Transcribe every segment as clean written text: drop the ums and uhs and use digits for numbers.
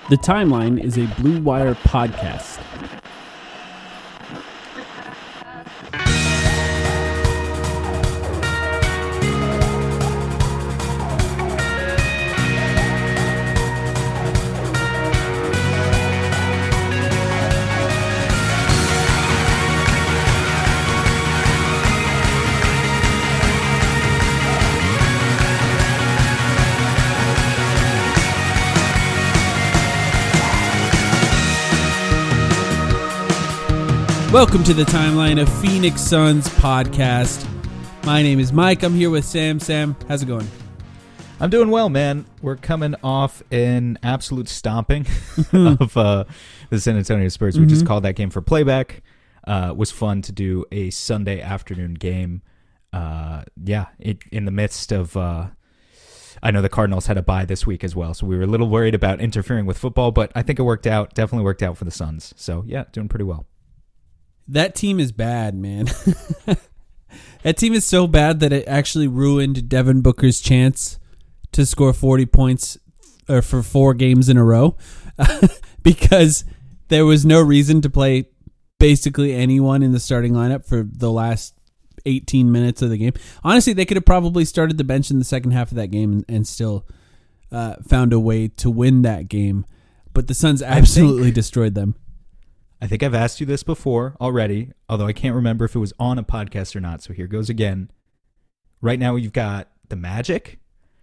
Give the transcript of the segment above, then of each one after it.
The Timeline is a Blue Wire podcast. Welcome to the Timeline of Phoenix Suns podcast. My name is Mike. I'm here with Sam. Sam, how's it going? I'm doing well, man. We're coming off an absolute stomping of the San Antonio Spurs. We just called that game for playback. It was fun to do a Sunday afternoon game. In the midst of... I know the Cardinals had a bye this week as well, so we were a little worried about interfering with football, but I think it worked out. Definitely worked out for the Suns. So, yeah, doing pretty well. That team is bad, man. That team is so bad that it actually ruined Devin Booker's chance to score 40 points for 4 games in a row because there was no reason to play basically anyone in the starting lineup for the last 18 minutes of the game. Honestly, they could have probably started the bench in the second half of that game and still found a way to win that game. But the Suns absolutely destroyed them. I think I've asked you this before already, although I can't remember if it was on a podcast or not, so here goes again. Right now you've got the Magic,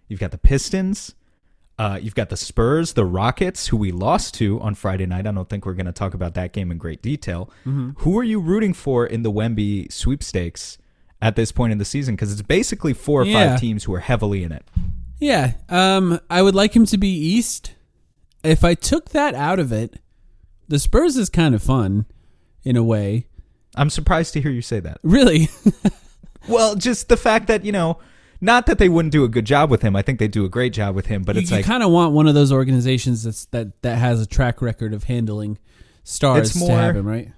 you've got the Pistons, you've got the Spurs, the Rockets, who we lost to on Friday night. I don't think we're going to talk about that game in great detail. Who are you rooting for in the Wemby sweepstakes at this point in the season? Because it's basically 4 or 5 teams who are heavily in it. Yeah, I would like him to be East. If I took that out of it, the Spurs is kind of fun, in a way. I'm surprised to hear you say that. Really? Well, just the fact that, not that they wouldn't do a good job with him. I think they do a great job with him, but you kind of want one of those organizations that has a track record of handling stars to have him, right?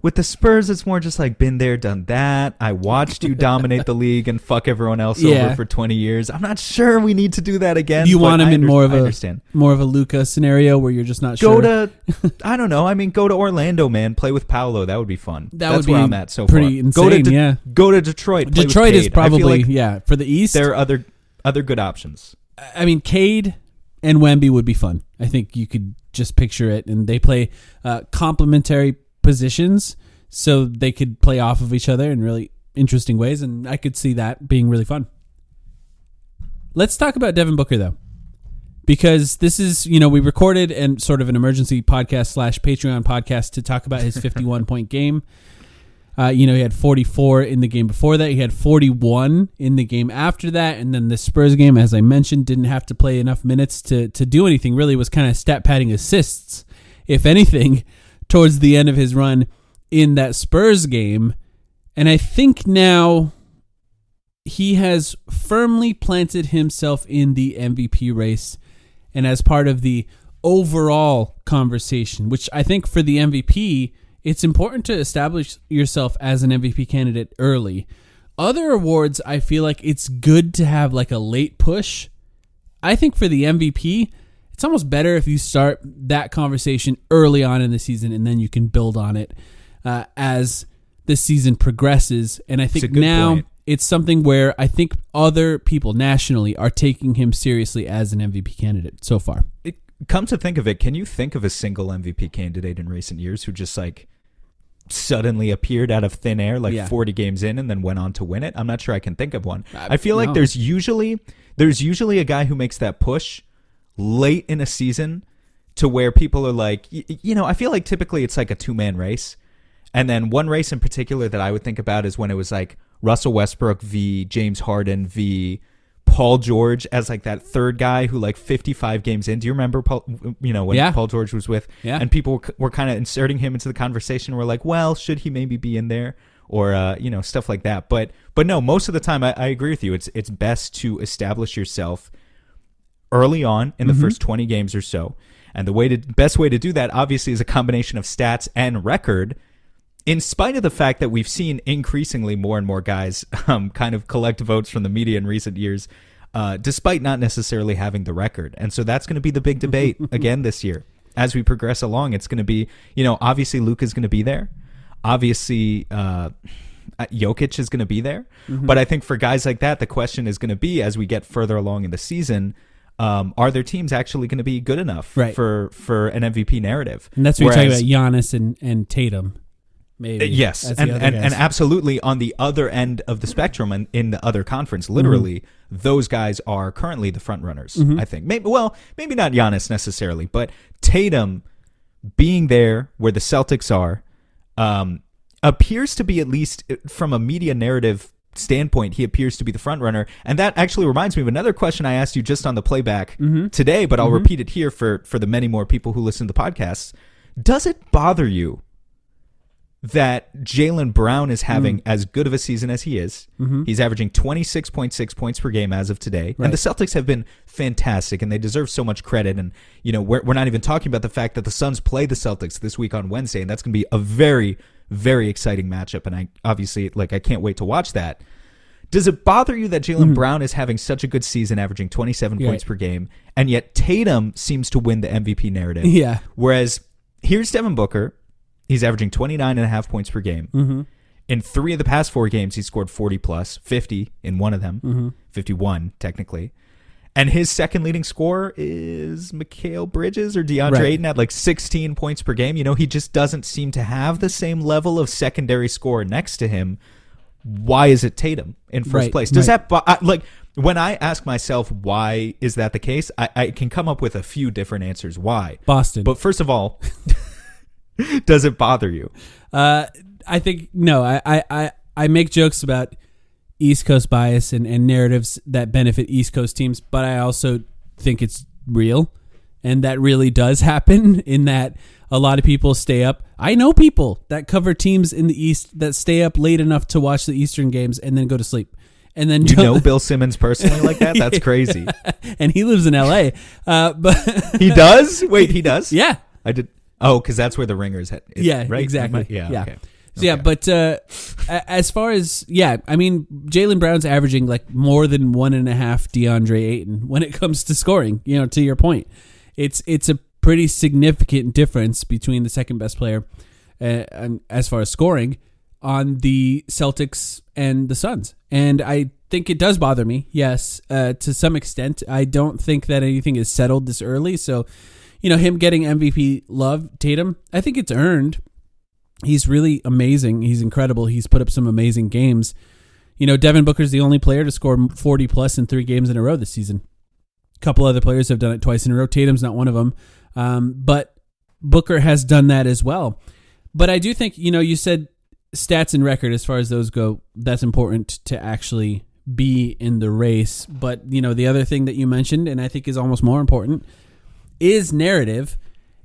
With the Spurs, it's more just like, been there, done that. I watched you dominate the league and fuck everyone else over for 20 years. I'm not sure we need to do that again. You want him in more of a Luka scenario where you're just not sure? I don't know. Go to Orlando, man. Play with Paolo. That would be fun. That's where I'm at so far. Pretty insane, Go to Detroit. Play Detroit with is probably, for the East. There are other good options. Cade and Wemby would be fun. I think you could just picture it. And they play complementary positions, so they could play off of each other in really interesting ways, and I could see that being really fun. Let's talk about Devin Booker, though, because this is, we recorded and sort of an emergency podcast / Patreon podcast to talk about his 51-point game. He had 44 in the game before that. He had 41 in the game after that, and then the Spurs game, as I mentioned, didn't have to play enough minutes to do anything. Really was kind of stat padding assists, if anything, towards the end of his run in that Spurs game. And I think now he has firmly planted himself in the MVP race and as part of the overall conversation, which I think for the MVP, it's important to establish yourself as an MVP candidate early. Other awards, I feel like it's good to have like a late push. I think for the MVP, it's almost better if you start that conversation early on in the season and then you can build on it as the season progresses. And I think now it's something where I think other people nationally are taking him seriously as an MVP candidate so far. Come to think of it, can you think of a single MVP candidate in recent years who just suddenly appeared out of thin air 40 games in and then went on to win it? I'm not sure I can think of one. I feel like there's usually a guy who makes that push late in a season to where people are like, I feel like typically it's like a 2-man race. And then one race in particular that I would think about is when it was like Russell Westbrook v. James Harden v. Paul George as like that third guy who 55 games in. Do you remember Paul, when Paul George was with? Yeah. And people were kind of inserting him into the conversation. We're like, well, should he maybe be in there? Or, stuff like that. But no, most of the time I agree with you. It's best to establish yourself early on in the first 20 games or so. And the best way to do that, obviously, is a combination of stats and record, in spite of the fact that we've seen increasingly more and more guys kind of collect votes from the media in recent years, despite not necessarily having the record. And so that's going to be the big debate again this year. as we progress along, it's going to be, obviously Luka's going to be there. Obviously, Jokic is going to be there. Mm-hmm. But I think for guys like that, the question is going to be, as we get further along in the season, are their teams actually going to be good enough for an MVP narrative? And that's what you're talking about, Giannis and Tatum. Maybe. Yes, and absolutely on the other end of the spectrum and in the other conference, literally, those guys are currently the front runners, I think. Maybe not Giannis necessarily, but Tatum being there where the Celtics are appears to be, at least from a media narrative standpoint, he appears to be the front runner. And that actually reminds me of another question I asked you just on the playback today, but I'll repeat it here for the many more people who listen to the podcasts. Does it bother you that Jaylen Brown is having as good of a season as he is? He's averaging 26.6 points per game as of today. Right. And the Celtics have been fantastic, and they deserve so much credit. And, we're not even talking about the fact that the Suns play the Celtics this week on Wednesday, and that's going to be a very, very exciting matchup. And I can't wait to watch that. Does it bother you that Jaylen Brown is having such a good season, averaging 27 points per game, and yet Tatum seems to win the MVP narrative? Yeah. Whereas here's Devin Booker. He's averaging 29.5 points per game. In 3 of the past 4 games, he scored 40+, 50 in one of them, 51 technically. And his second leading scorer is Mikal Bridges or DeAndre Ayton at 16 points per game. He just doesn't seem to have the same level of secondary score next to him. Why is it Tatum in first place? Does that when I ask myself why is that the case, I can come up with a few different answers why. Boston. But first of all, does it bother you? I think no. I make jokes about East Coast bias and narratives that benefit East Coast teams, but I also think it's real, and that really does happen in that a lot of people stay up. I know people that cover teams in the East that stay up late enough to watch the Eastern games and then go to sleep. And then Bill Simmons personally like that? That's crazy. And he lives in LA. But he does? Wait, he does? Yeah. I did. Oh, because that's where the Ringers hit. Yeah, right? Exactly. Yeah. Okay. So, but as far as, Jaylen Brown's averaging more than 1.5 DeAndre Ayton when it comes to scoring, to your point. It's a pretty significant difference between the second best player as far as scoring on the Celtics and the Suns. And I think it does bother me, yes, to some extent. I don't think that anything is settled this early. So, him getting MVP love, Tatum, I think it's earned. He's really amazing. He's incredible. He's put up some amazing games. Devin Booker's the only player to score 40+ in 3 games in a row this season. A couple other players have done it twice in a row. Tatum's not one of them. But Booker has done that as well. But I do think, you said stats and record, as far as those go, that's important to actually be in the race. But, the other thing that you mentioned, and I think is almost more important, is narrative.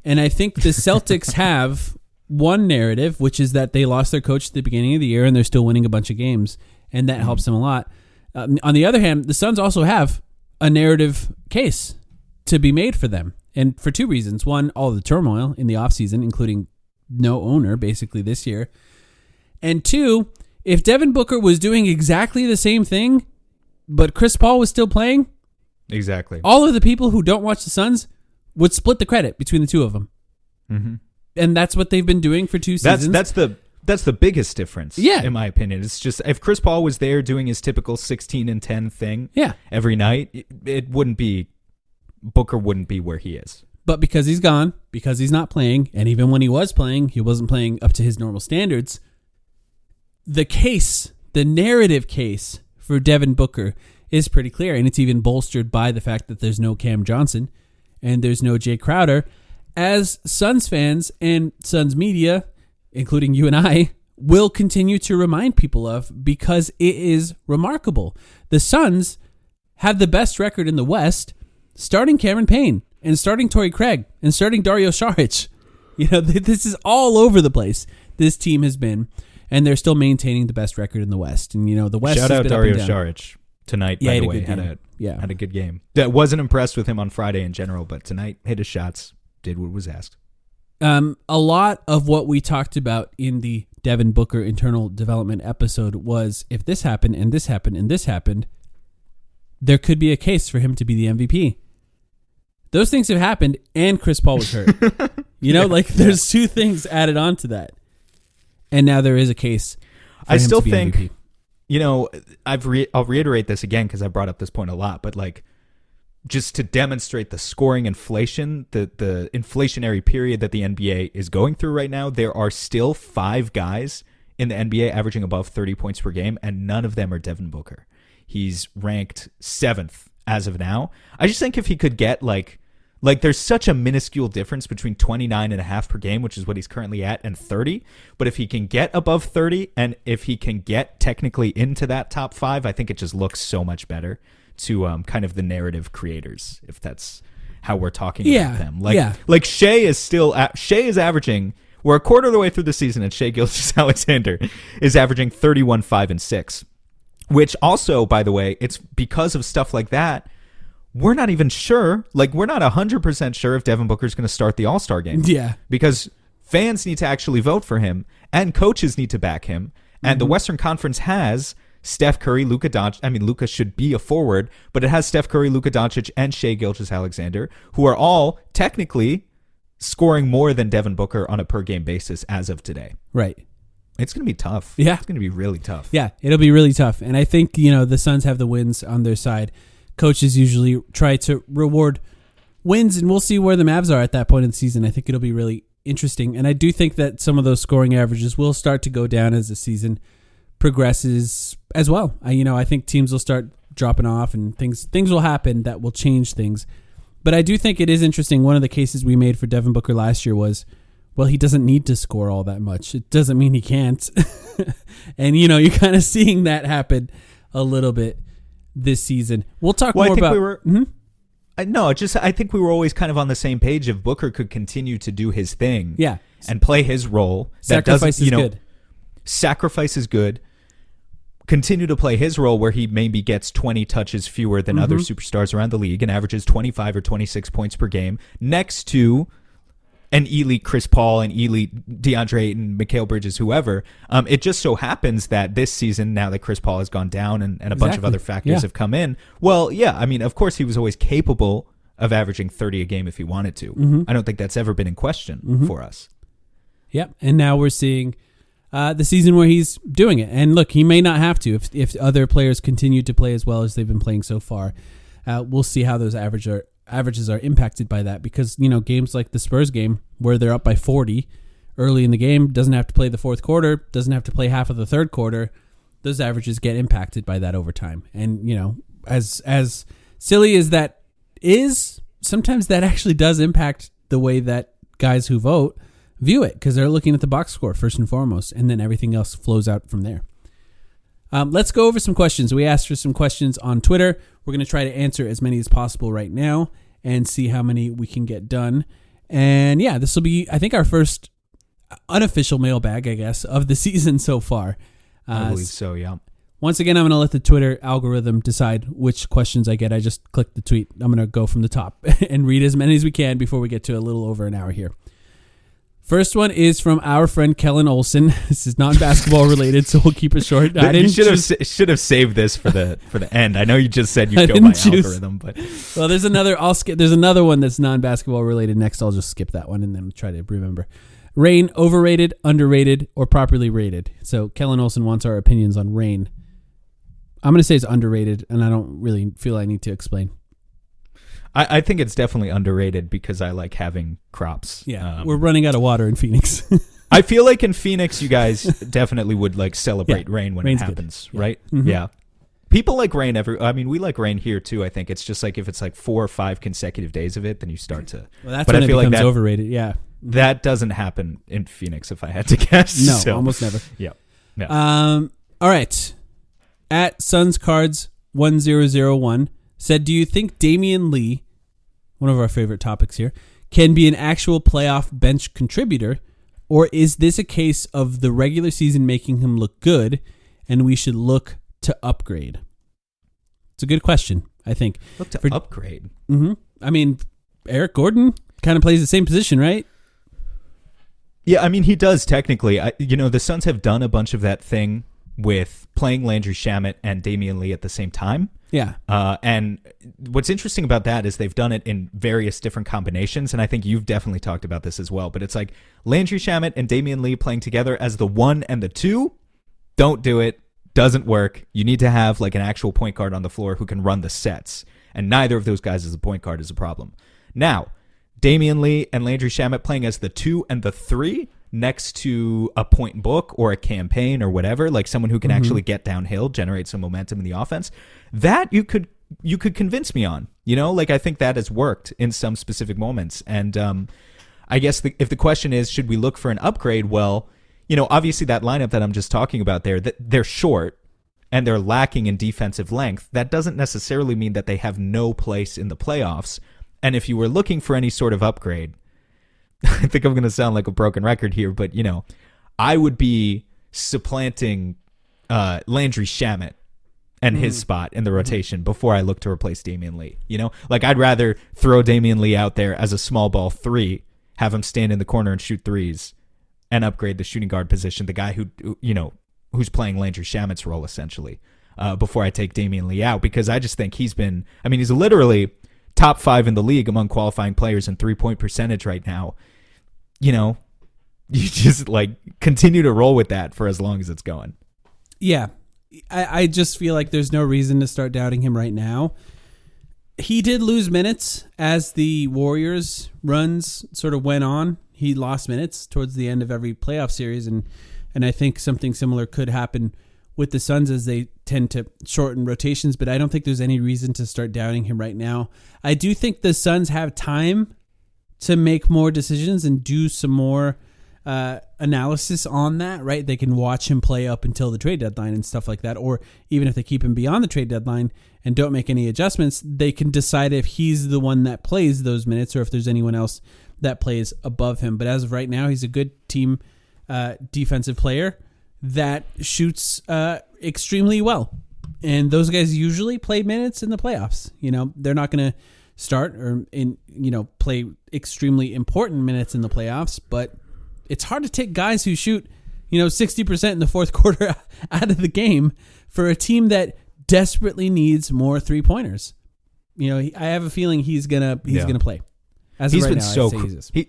And I think the Celtics have one narrative, which is that they lost their coach at the beginning of the year and they're still winning a bunch of games, and that helps them a lot. On the other hand, the Suns also have a narrative case to be made for them, and for 2 reasons. One, all the turmoil in the offseason, including no owner basically this year. And 2, if Devin Booker was doing exactly the same thing, but Chris Paul was still playing, exactly, all of the people who don't watch the Suns would split the credit between the two of them. Mm-hmm. And that's what they've been doing for 2 seasons. That's the biggest difference, in my opinion. It's just, if Chris Paul was there doing his typical 16 and 10 thing every night, it wouldn't be, Booker wouldn't be where he is. But because he's gone, because he's not playing, and even when he was playing, he wasn't playing up to his normal standards, the narrative case for Devin Booker is pretty clear, and it's even bolstered by the fact that there's no Cam Johnson and there's no Jay Crowder, as Suns fans and Suns media, including you and I, will continue to remind people of, because it is remarkable. The Suns have the best record in the West, starting Cameron Payne and starting Torrey Craig and starting Dario Saric. This is all over the place. This team has been, and they're still maintaining the best record in the West. And the West. Shout has out been Dario up and down. Saric tonight. By the way, had a good game. That wasn't impressed with him on Friday in general, but tonight hit his shots, did what was asked. A lot of what we talked about in the Devin Booker internal development episode was, if this happened and this happened and this happened, there could be a case for him to be the MVP. Those things have happened, and Chris Paul was hurt. There's two things added on to that. And now there is a case for I him still to be think, MVP. I'll reiterate this again because I brought up this point a lot, but like, just to demonstrate the scoring inflation, the inflationary period that the NBA is going through right now, there are still 5 guys in the NBA averaging above 30 points per game, and none of them are Devin Booker. He's ranked 7th as of now. I just think if he could get like there's such a minuscule difference between 29.5 per game, which is what he's currently at, and 30. But if he can get above 30, and if he can get technically into that top 5, I think it just looks so much better to kind of the narrative creators, if that's how we're talking about them. Like Shea is averaging, we're a quarter of the way through the season, and Shea Gilgeous-Alexander is averaging 31, 5, and 6, which also, by the way, it's because of stuff like that. We're not even sure, we're not 100% sure if Devin Booker is going to start the All-Star game. Yeah. Because fans need to actually vote for him, and coaches need to back him, and the Western Conference has Steph Curry, Luka Doncic. I mean, Luka should be a forward, but it has Steph Curry, Luka Doncic, and Shea Gilgeous-Alexander, who are all technically scoring more than Devin Booker on a per-game basis as of today. Right. It's going to be tough. Yeah. It's going to be really tough. Yeah, it'll be really tough. And I think, the Suns have the wins on their side. Coaches usually try to reward wins, and we'll see where the Mavs are at that point in the season. I think it'll be really interesting. And I do think that some of those scoring averages will start to go down as the season progresses as well. I think teams will start dropping off, and things will happen that will change things. But I do think it is interesting. One of the cases we made for Devin Booker last year was, well, he doesn't need to score all that much. It doesn't mean he can't. And, you're kind of seeing that happen a little bit this season. We'll talk more about... I think we were always kind of on the same page. If Booker could continue to do his thing and play his role. Sacrifice is good. Sacrifice is good. Continue to play his role where he maybe gets 20 touches fewer than other superstars around the league and averages 25 or 26 points per game next to an elite Chris Paul and elite DeAndre Ayton, Mikal Bridges, whoever. It just so happens that this season, now that Chris Paul has gone down and a bunch of other factors have come in, of course he was always capable of averaging 30 a game if he wanted to. I don't think that's ever been in question for us. Yep, and now we're seeing the season where he's doing it. And look, he may not have to if other players continue to play as well as they've been playing so far. We'll see how those averages are impacted by that, because games like the Spurs game where they're up by 40 early in the game, doesn't have to play the fourth quarter, doesn't have to play half of the third quarter, those averages get impacted by that over time. And as silly as that is, sometimes that actually does impact the way that guys who vote view it, because they're looking at the box score first and foremost, and then everything else flows out from there. Let's go over some questions. We asked for some questions on Twitter. We're going to try to answer as many as possible right now and see how many we can get done. And this will be, I think, our first unofficial mailbag, I guess, of the season so far. I believe so, yeah. Once again, I'm going to let the Twitter algorithm decide which questions I get. I just clicked the tweet. I'm going to go from the top and read as many as we can before we get to a little over an hour here. First one is from our friend Kellen Olson. This is non-basketball related, so we'll keep it short. You should have saved this for the end. I know you just said you'd go by algorithm, but there's another. There's another one that's non-basketball related. Next, I'll just skip that one and then try to remember. Rain, overrated, underrated, or properly rated? So Kellen Olson wants our opinions on Rain. I'm going to say it's underrated, and I don't really feel I need to explain. I think it's definitely underrated because I like having crops. Yeah, we're running out of water in Phoenix. I feel like in Phoenix, you guys definitely would celebrate rain when it happens, right? Mm-hmm. Yeah. People like rain we like rain here too. I think it's just like if it's like 4 or 5 consecutive days of it, then you start to. Well, that's when it becomes overrated. Yeah, that doesn't happen in Phoenix. If I had to guess, no, almost never. Yeah. No. All right. At Suns Cards 1001 said, "Do you think Damian Lee, one of our favorite topics here, can be an actual playoff bench contributor, or is this a case of the regular season making him look good, and we should look to upgrade?" It's a good question, I think. Look to upgrade? Mm-hmm. I mean, Eric Gordon kind of plays the same position, right? Yeah, I mean, he does technically. The Suns have done a bunch of that thing with playing Landry Shamet and Damian Lee at the same time. Yeah. And what's interesting about that is they've done it in various different combinations, and I think you've definitely talked about this as well. But it's like Landry Shamet and Damian Lee playing together as the 1 and the 2. Don't do it. Doesn't work. You need to have like an actual point guard on the floor who can run the sets, and neither of those guys as a point guard is a problem. Now, Damian Lee and Landry Shamet playing as the 2 and the 3 next to a point book or a campaign or whatever, like someone who can actually get downhill, generate some momentum in the offense, that you could convince me on. Like I think that has worked in some specific moments. And I guess if the question is, should we look for an upgrade? Well, obviously that lineup that I'm just talking about there, that they're short and they're lacking in defensive length. That doesn't necessarily mean that they have no place in the playoffs. And if you were looking for any sort of upgrade, I think I'm going to sound like a broken record here, but, I would be supplanting Landry Shamet and his spot in the rotation before I look to replace Damian Lee. Like I'd rather throw Damian Lee out there as a small ball 3, have him stand in the corner and shoot threes, and upgrade the shooting guard position, the guy who's playing Landry Shamet's role essentially, before I take Damian Lee out, because I just think he's literally top 5 in the league among qualifying players in 3-point percentage right now. You just like continue to roll with that for as long as it's going. Yeah. I just feel like there's no reason to start doubting him right now. He did lose minutes as the Warriors runs sort of went on. He lost minutes towards the end of every playoff series, and I think something similar could happen with the Suns as they tend to shorten rotations, but I don't think there's any reason to start doubting him right now. I do think the Suns have time to make more decisions and do some more analysis on that, right? They can watch him play up until the trade deadline and stuff like that, or even if they keep him beyond the trade deadline and don't make any adjustments, they can decide if he's the one that plays those minutes or if there's anyone else that plays above him. But as of right now, he's a good team defensive player that shoots extremely well. And those guys usually play minutes in the playoffs. They're not going to start or play extremely important minutes in the playoffs, but it's hard to take guys who shoot, 60% in the fourth quarter out of the game for a team that desperately needs more 3-pointers. I have a feeling he's gonna play. As he's of right been now, so I'd say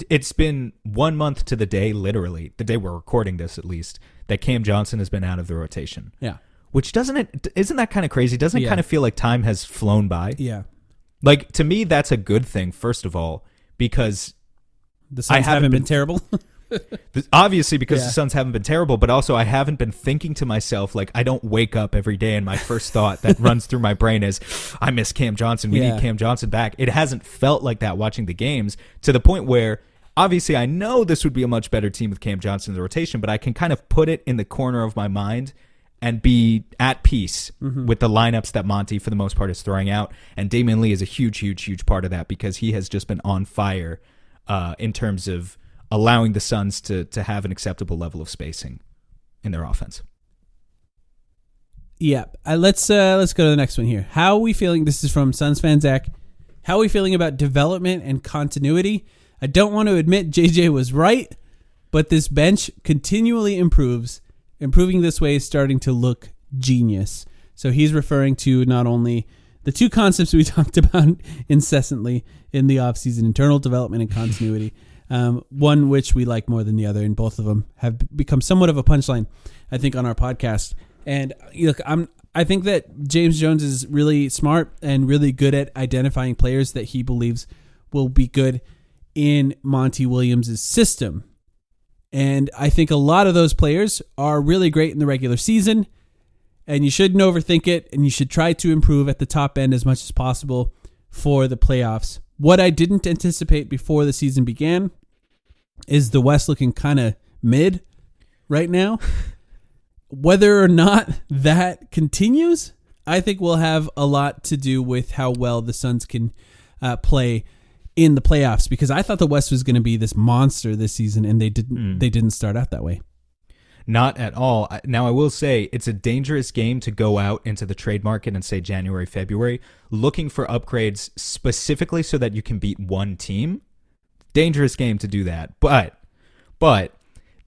it's been 1 month to the day, literally the day we're recording this, at least, that Cam Johnson has been out of the rotation. Yeah, which isn't that kind of crazy? Doesn't it kind of feel like time has flown by? Yeah, like to me that's a good thing. First of all, because the Suns haven't been terrible. Obviously, because the Suns haven't been terrible, but also I haven't been thinking to myself, like, I don't wake up every day and my first thought that runs through my brain is, I miss Cam Johnson. We need Cam Johnson back. It hasn't felt like that watching the games, to the point where, obviously, I know this would be a much better team with Cam Johnson in the rotation, but I can kind of put it in the corner of my mind and be at peace with the lineups that Monty, for the most part, is throwing out. And Damian Lee is a huge, huge, huge part of that, because he has just been on fire in terms of allowing the Suns to have an acceptable level of spacing in their offense. Yeah, let's go to the next one here. How are we feeling? This is from Suns fan Zach. How are we feeling about development and continuity? I don't want to admit JJ was right, but this bench continually improves. Improving this way is starting to look genius. So he's referring to not only the two concepts we talked about incessantly in the offseason, internal development and continuity, one which we like more than the other, and both of them have become somewhat of a punchline, I think, on our podcast. And look, I think that James Jones is really smart and really good at identifying players that he believes will be good in Monty Williams' system. And I think a lot of those players are really great in the regular season, and you shouldn't overthink it, and you should try to improve at the top end as much as possible for the playoffs. What I didn't anticipate before the season began is the West looking kind of mid right now. Whether or not that continues, I think will have a lot to do with how well the Suns can play in the playoffs, because I thought the West was going to be this monster this season, and they didn't start out that way. Not at all. Now, I will say it's a dangerous game to go out into the trade market and say January, February, looking for upgrades specifically so that you can beat one team. Dangerous game to do that. But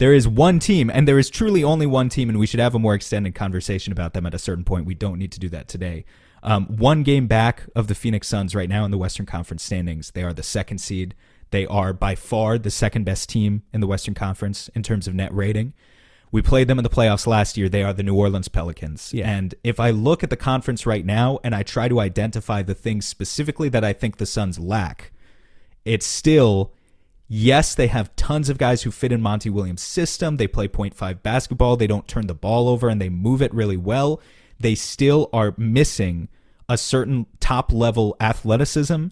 there is one team, and there is truly only one team, and we should have a more extended conversation about them at a certain point. We don't need to do that today. One game back of the Phoenix Suns right now in the Western Conference standings. They are the second seed. They are by far the second best team in the Western Conference in terms of net rating. We played them in the playoffs last year. They are the New Orleans Pelicans. Yeah. And if I look at the conference right now and I try to identify the things specifically that I think the Suns lack, it's still, yes, they have tons of guys who fit in Monty Williams' system. They play 0.5 basketball. They don't turn the ball over, and they move it really well. They still are missing a certain top-level athleticism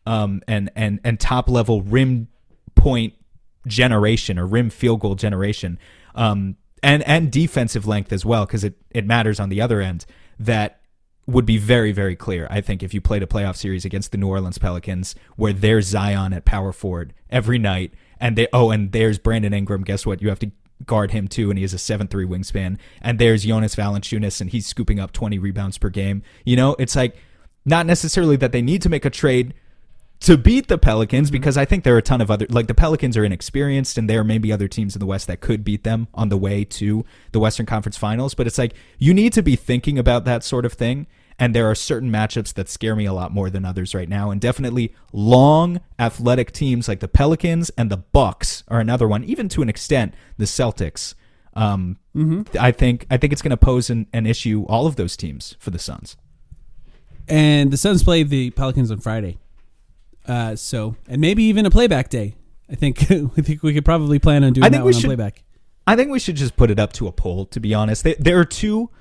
and top-level rim point generation or rim field goal generation. And defensive length as well, because it matters on the other end. That would be very, very clear, I think, if you played a playoff series against the New Orleans Pelicans where there's Zion at power forward every night, and there's Brandon Ingram. Guess what? You have to guard him too, and he has a 7'3" wingspan. And there's Jonas Valanciunas, and he's scooping up 20 rebounds per game. It's like not necessarily that they need to make a trade to beat the Pelicans, because I think there are a ton of other, like the Pelicans are inexperienced, and there may be other teams in the West that could beat them on the way to the Western Conference Finals. But it's like you need to be thinking about that sort of thing, and there are certain matchups that scare me a lot more than others right now, and definitely long, athletic teams like the Pelicans and the Bucks are another one, even to an extent the Celtics. I think it's going to pose an issue, all of those teams, for the Suns. And the Suns play the Pelicans on Friday. And maybe even a playback day. I think we could probably plan on doing that one on playback. I think we should just put it up to a poll, to be honest. There are two,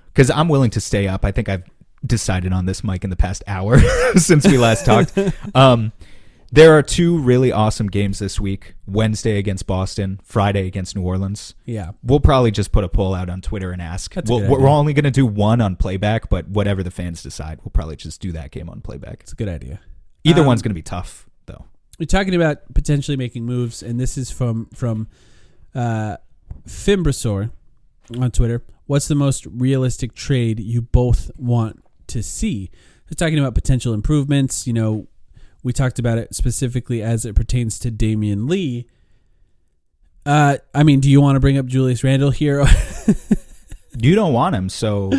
because I'm willing to stay up. I think I've decided on this, Mike, in the past hour since we last talked. There are two really awesome games this week. Wednesday against Boston, Friday against New Orleans. Yeah. We'll probably just put a poll out on Twitter and ask. We're only going to do one on playback, but whatever the fans decide, we'll probably just do that game on playback. It's a good idea. Either one's going to be tough, though. We're talking about potentially making moves, and this is from Fimbrasor on Twitter. What's the most realistic trade you both want to see? We're talking about potential improvements. We talked about it specifically as it pertains to Damian Lee. Do you want to bring up Julius Randle here? You don't want him, so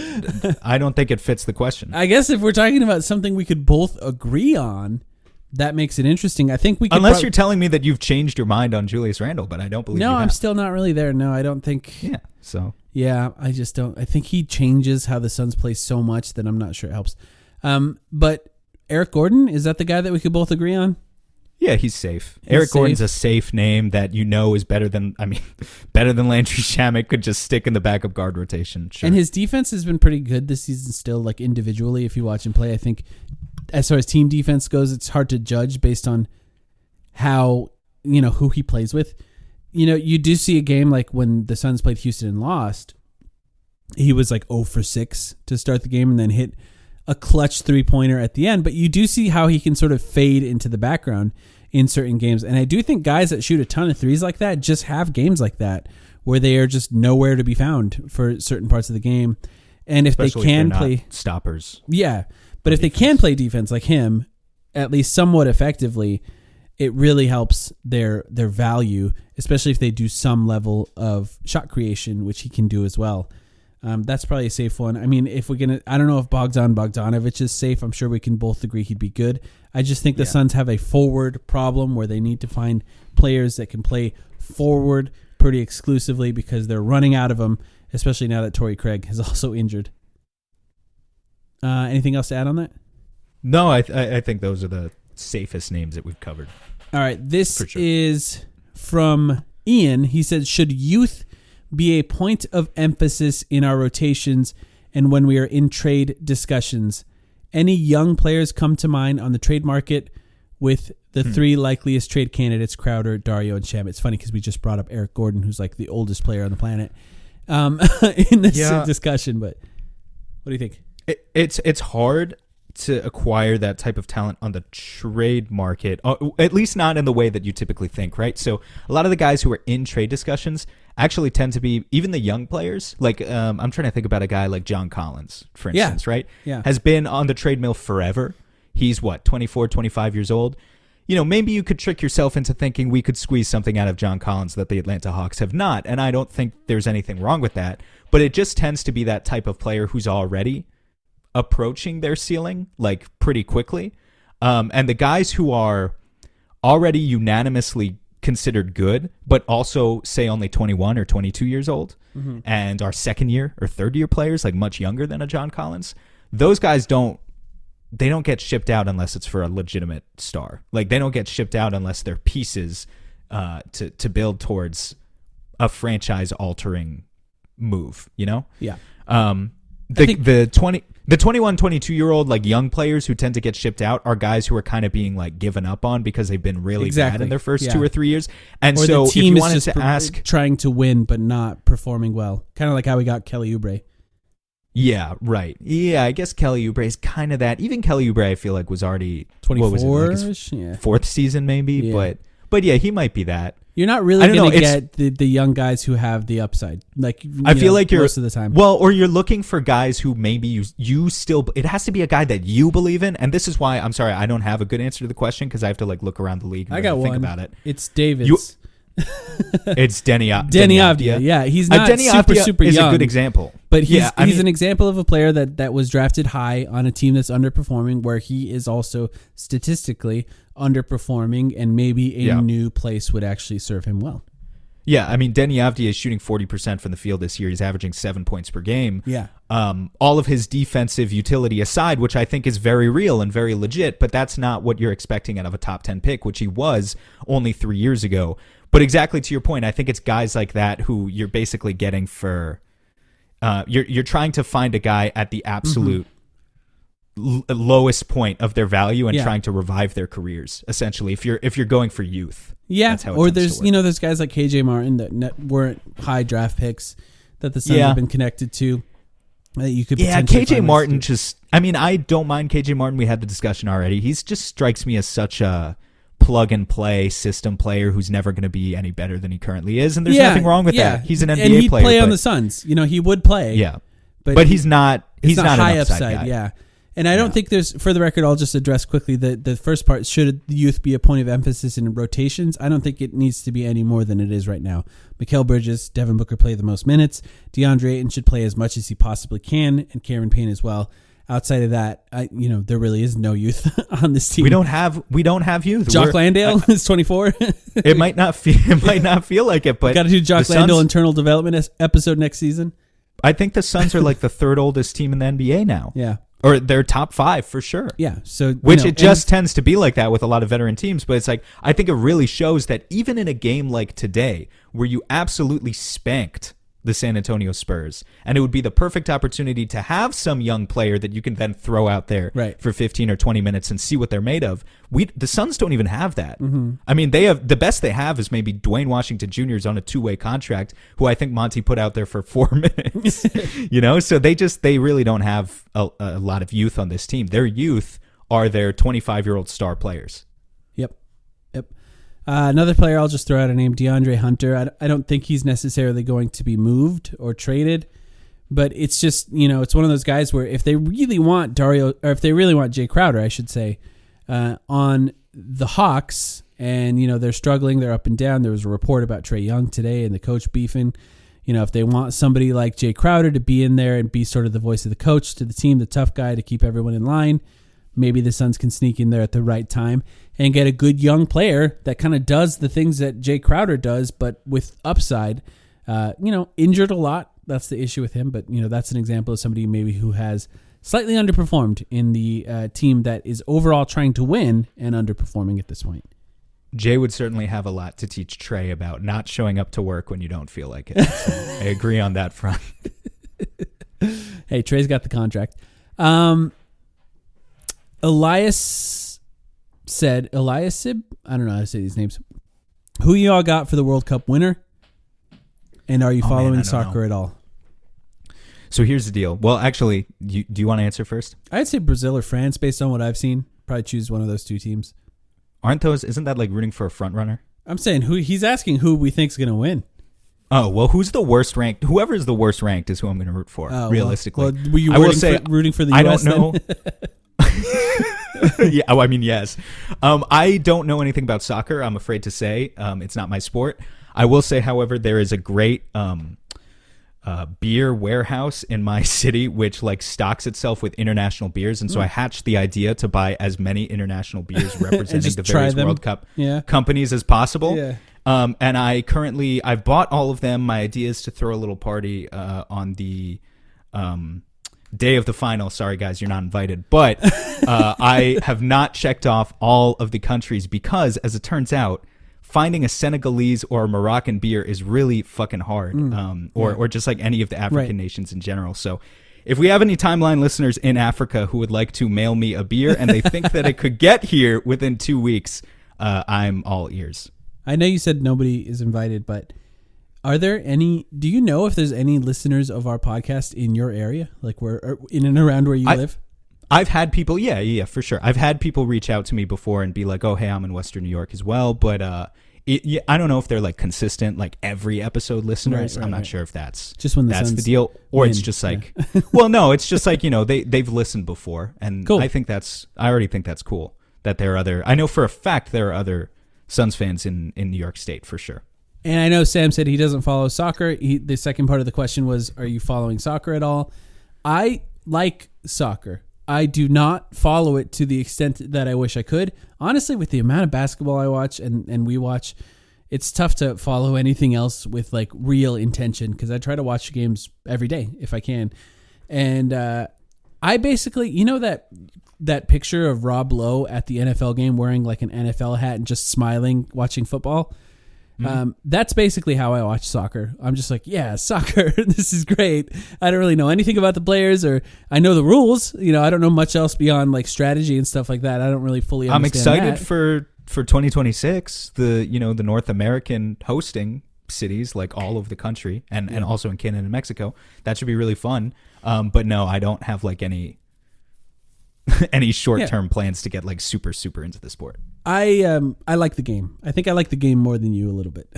I don't think it fits the question. I guess if we're talking about something we could both agree on, that makes it interesting. I think we could Unless you're telling me that you've changed your mind on Julius Randle, but I don't believe you have. No, I'm still not really there. No, I don't think. Yeah, so. Yeah, I just don't. I think he changes how the Suns play so much that I'm not sure it helps. But Eric Gordon, is that the guy that we could both agree on? Yeah, he's safe. Eric Gordon's a safe name that is better than Landry Shamet, could just stick in the backup guard rotation. Sure. And his defense has been pretty good this season still, like individually, if you watch him play. I think as far as team defense goes, it's hard to judge based on how, who he plays with. You do see a game like when the Suns played Houston and lost, he was like 0 for 6 to start the game and then hit a clutch 3-pointer at the end, but you do see how he can sort of fade into the background in certain games. And I do think guys that shoot a ton of threes like that just have games like that where they are just nowhere to be found for certain parts of the game. And if especially they can if they're play not stoppers. Yeah. But if they can play defense like him, at least somewhat effectively, it really helps their value, especially if they do some level of shot creation, which he can do as well. That's probably a safe one. I mean, if we're going to, I don't know if Bogdanovic is safe. I'm sure we can both agree he'd be good. I just think the Suns have a forward problem where they need to find players that can play forward pretty exclusively because they're running out of them, especially now that Torrey Craig is also injured. Anything else to add on that? No, I think those are the safest names that we've covered. All right. This is from Ian. He said, should youth be a point of emphasis in our rotations and when we are in trade discussions? Any young players come to mind on the trade market with the three likeliest trade candidates, Crowder, Dario, and Shamet? It's funny because we just brought up Eric Gordon, who's like the oldest player on the planet in this discussion. But what do you think? It's hard to acquire that type of talent on the trade market, at least not in the way that you typically think, right? So a lot of the guys who are in trade discussions actually tend to be, even the young players, like I'm trying to think about a guy like John Collins, for instance, right? Yeah. Has been on the trade mill forever. He's 24, 25 years old. maybe you could trick yourself into thinking we could squeeze something out of John Collins that the Atlanta Hawks have not. And I don't think there's anything wrong with that. But it just tends to be that type of player who's already approaching their ceiling, like, pretty quickly. And the guys who are already unanimously considered good, but also, say, only 21 or 22 years old, and are second-year or third-year players, like much younger than a John Collins, those guys don't get shipped out unless it's for a legitimate star. Like, they don't get shipped out unless they're pieces to build towards a franchise-altering move, Yeah. The 21, 22-year-old, like, young players who tend to get shipped out are guys who are kind of being, like, given up on because they've been really bad in their first 2 or 3 years. And or so the team if you is wanted just to ask, trying to win but not performing well, kind of like how we got Kelly Oubre. Yeah, right. Yeah, I guess Kelly Oubre is kind of that. Even Kelly Oubre, I feel like, was already 24-ish, like fourth season maybe. Yeah. But yeah, he might be that. You're not really going to get the young guys who have the upside. Like, I feel like you're most of the time. Well, or you're looking for guys who maybe you still. It has to be a guy that you believe in, and this is why I'm sorry I don't have a good answer to the question because I have to like look around the league. And I got think one. about it. It's David's. It's Denny Avdia. Yeah, he's not Denny super Avdia is young. a good example, but he's an example of a player that was drafted high on a team that's underperforming, where he is also statistically underperforming, and maybe a new place would actually serve him well. Yeah, I mean, Denny Avdia is shooting 40% from the field this year. He's averaging 7 points per game. Yeah. All of his defensive utility aside, which I think is very real and very legit, but that's not what you're expecting out of a top 10 pick, which he was only 3 years ago. But exactly to your point, I think it's guys like that who you're basically getting for you're trying to find a guy at the absolute lowest point of their value and trying to revive their careers, essentially, if you're going for youth. Yeah, that's how it or tends there's there's guys like KJ Martin that weren't high draft picks that the Suns have been connected to. That you could KJ Martin I don't mind KJ Martin. We had the discussion already. He just strikes me as such a plug and play system player who's never going to be any better than he currently is, and there's nothing wrong with that. He's an NBA and he'd player. Play on the Suns. He would play. Yeah, but he's not. He's not high an upside guy. Yeah. And I don't think there's, for the record, I'll just address quickly the first part. Should the youth be a point of emphasis in rotations? I don't think it needs to be any more than it is right now. Mikal Bridges, Devin Booker play the most minutes. DeAndre Ayton should play as much as he possibly can, and Cameron Payne as well. Outside of that, there really is no youth on this team. We don't have youth. Jock Landale is 24. It might not feel like it, but got to do Jock Landale internal development episode next season. I think the Suns are like the third oldest team in the NBA now. Yeah. Or they're top 5 for sure. Yeah. So it just tends to be like that with a lot of veteran teams. But it's like, I think it really shows that even in a game like today, where you absolutely spanked the San Antonio Spurs, and it would be the perfect opportunity to have some young player that you can then throw out there for 15 or 20 minutes and see what they're made of. The Suns don't even have that. Mm-hmm. I mean, they have the best they have is maybe Dwayne Washington Jr. is on a 2-way contract, who I think Monty put out there for 4 minutes. So they really don't have a lot of youth on this team. Their youth are their 25-year-old star players. Yep. Another player, I'll just throw out a name, DeAndre Hunter. I don't think he's necessarily going to be moved or traded, but it's just, it's one of those guys where if they really want Jay Crowder, I should say, on the Hawks, and, they're struggling, they're up and down. There was a report about Trae Young today and the coach beefing. If they want somebody like Jay Crowder to be in there and be sort of the voice of the coach to the team, the tough guy to keep everyone in line, maybe the Suns can sneak in there at the right time and get a good young player that kind of does the things that Jay Crowder does, but with upside. Injured a lot. That's the issue with him. But, that's an example of somebody maybe who has slightly underperformed in the team that is overall trying to win and underperforming at this point. Jay would certainly have a lot to teach Trae about not showing up to work when you don't feel like it. So I agree on that front. Hey, Trae's got the contract. Eliasib, I don't know how to say these names. Who you all got for the World Cup winner? And are you following soccer at all? So here's the deal. Well, actually, do you want to answer first? I'd say Brazil or France based on what I've seen. Probably choose one of those two teams. Isn't that like rooting for a front runner? I'm saying he's asking who we think's going to win. Oh, well, who's the worst ranked? Whoever is the worst ranked is who I'm going to root for, realistically. Well, were you rooting for the US? I don't know. Yeah, I mean, yes. I don't know anything about soccer. I'm afraid to say it's not my sport. I will say, however, there is a great beer warehouse in my city which like stocks itself with international beers, and so I hatched the idea to buy as many international beers representing the various World Cup companies as possible. And I've bought all of them. My idea is to throw a little party on the day of the final. Sorry guys, you're not invited, but I have not checked off all of the countries because, as it turns out, finding a Senegalese or a Moroccan beer is really fucking hard, or just like any of the African nations in general. So if we have any Timeline listeners in Africa who would like to mail me a beer and they think that it could get here within 2 weeks, I'm all ears. I know you said nobody is invited, but do you know if there's any listeners of our podcast in your area, like where in and around where you live? I've had people, yeah, for sure. I've had people reach out to me before and be like, "Oh, hey, I'm in Western New York as well." But I don't know if they're like consistent, like every episode listeners. I'm not sure if that's just when that's the deal, or it's just like, well, no, it's just like they've listened before, and cool. I already think that's cool that there are other. I know for a fact there are other Suns fans in New York State for sure. And I know Sam said he doesn't follow soccer. The second part of the question was, are you following soccer at all? I like soccer. I do not follow it to the extent that I wish I could. Honestly, with the amount of basketball I watch and we watch, it's tough to follow anything else with like real intention, because I try to watch games every day if I can. And I basically, that picture of Rob Lowe at the NFL game wearing like an NFL hat and just smiling watching football. That's basically how I watch soccer. I'm just like, yeah, soccer. This is great. I don't really know anything about the players, or I know the rules. I don't know much else beyond like strategy and stuff like that. I don't really fully understand. I'm excited for 2026. The North American hosting cities, like all over the country, and also in Canada and Mexico. That should be really fun. But no, I don't have like any short-term plans to get like super into the sport. I like the game. I think I like the game more than you a little bit.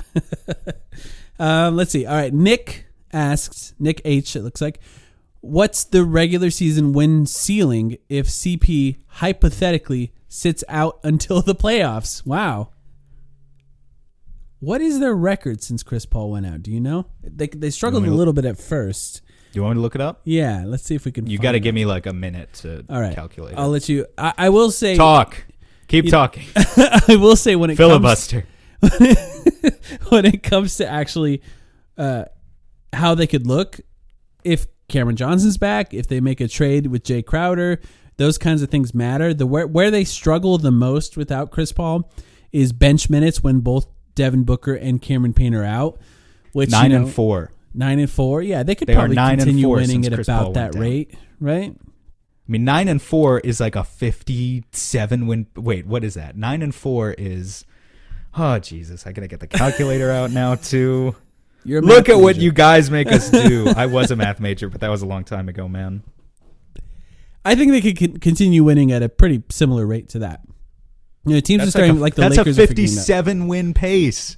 Let's see. All right. Nick asks, Nick H, it looks like, what's the regular season win ceiling if CP hypothetically sits out until the playoffs? Wow. What is their record since Chris Paul went out? Do you know? They struggled a little bit at first. Do you want me to look it up? Yeah. Let's see if we can. You got to give me like a minute to calculate. I'll let you. I will say. Talk. Keep talking. I will say when it filibuster. When it comes to actually how they could look, if Cameron Johnson's back, if they make a trade with Jay Crowder, those kinds of things matter. Where they struggle the most without Chris Paul is bench minutes when both Devin Booker and Cameron Payne are out. Which 9-4. 9-4. Yeah, they could probably continue winning at about that rate, right? I mean, 9-4 is like a 57 win. Wait, what is that? 9-4 is. Oh Jesus! I gotta get the calculator out now too. Look at what you guys make us do. I was a math major, but that was a long time ago, man. I think they could continue winning at a pretty similar rate to that. Teams are starting like the Lakers. That's a 57 win pace.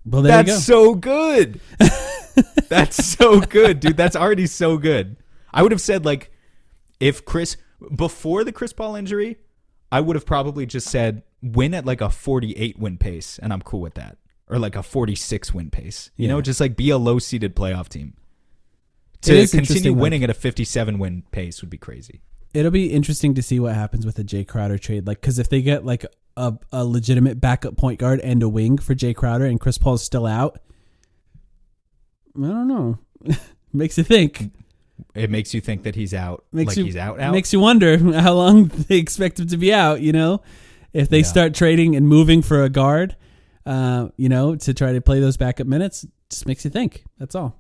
Well, there you go. That's so good. That's so good, dude. That's already so good. I would have said like. Before the Chris Paul injury, I would have probably just said win at like a 48 win pace, and I'm cool with that. Or like a 46 win pace. Just like be a low seeded playoff team. To continue winning at a 57 win pace would be crazy. It'll be interesting to see what happens with the Jay Crowder trade. Like, because if they get like a legitimate backup point guard and a wing for Jay Crowder and Chris Paul's still out, I don't know. Makes you think. It makes you think that he's out. He's out. Makes you wonder how long they expect him to be out. If they start trading and moving for a guard, to try to play those backup minutes, just makes you think. That's all.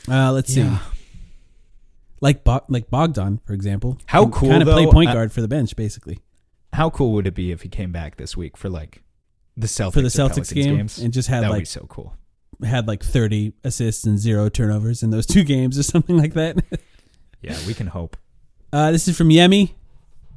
Let's see. Like Bogdan, for example. How cool! Kind of play point guard for the bench, basically. How cool would it be if he came back this week for like the Celtics games and just had that would be so cool. Had like 30 assists and 0 turnovers in those 2 games or something like that. Yeah, we can hope. This is from Yemi,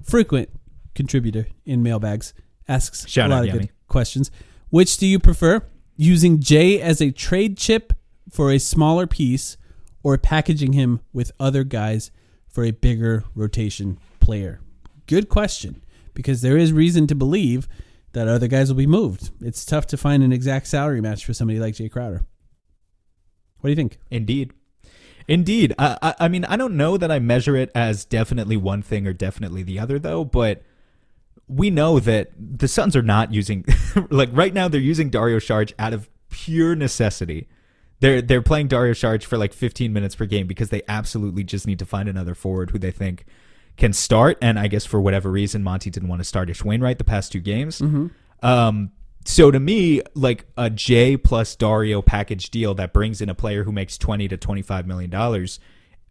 frequent contributor in Mailbags, asks a lot of good questions. Which do you prefer, using Jay as a trade chip for a smaller piece, or packaging him with other guys for a bigger rotation player? good question, because there is reason to believe that other guys will be moved. It's tough to find an exact salary match for somebody like Jay Crowder. What do you think? Indeed. I mean, I don't know that I measure it as definitely one thing or definitely the other, though, but we know that the Suns are not using, like right now they're using Dario Saric out of pure necessity. They're playing Dario Saric for like 15 minutes per game because they absolutely just need to find another forward who they think can start. And I guess for whatever reason, Monty didn't want to start Ish Wainwright the past 2 games. So to me, like a Jay plus Dario package deal that brings in a player who makes $20 to $25 million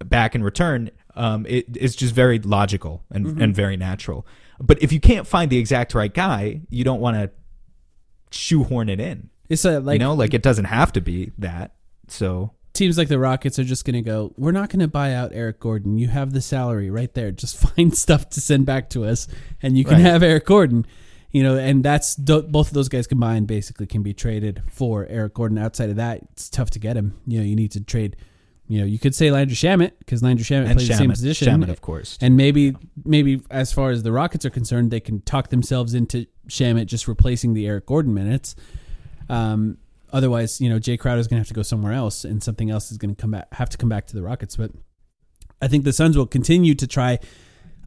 back in return, it is just very logical and very natural. But if you can't find the exact right guy, you don't want to shoehorn it in. It's like it doesn't have to be that. So teams like the Rockets are just going to go, we're not going to buy out Eric Gordon. You have the salary right there. Just find stuff to send back to us, and you can have Eric Gordon. And that's both of those guys combined basically can be traded for Eric Gordon. Outside of that, it's tough to get him. You need to trade. You could say Landry Shamet, because Landry Shamet plays the same position. Shamet, of course. And maybe as far as the Rockets are concerned, they can talk themselves into Shamet just replacing the Eric Gordon minutes. Otherwise, Jay Crowder's going to have to go somewhere else, and something else is going to have to come back to the Rockets. But I think the Suns will continue to try.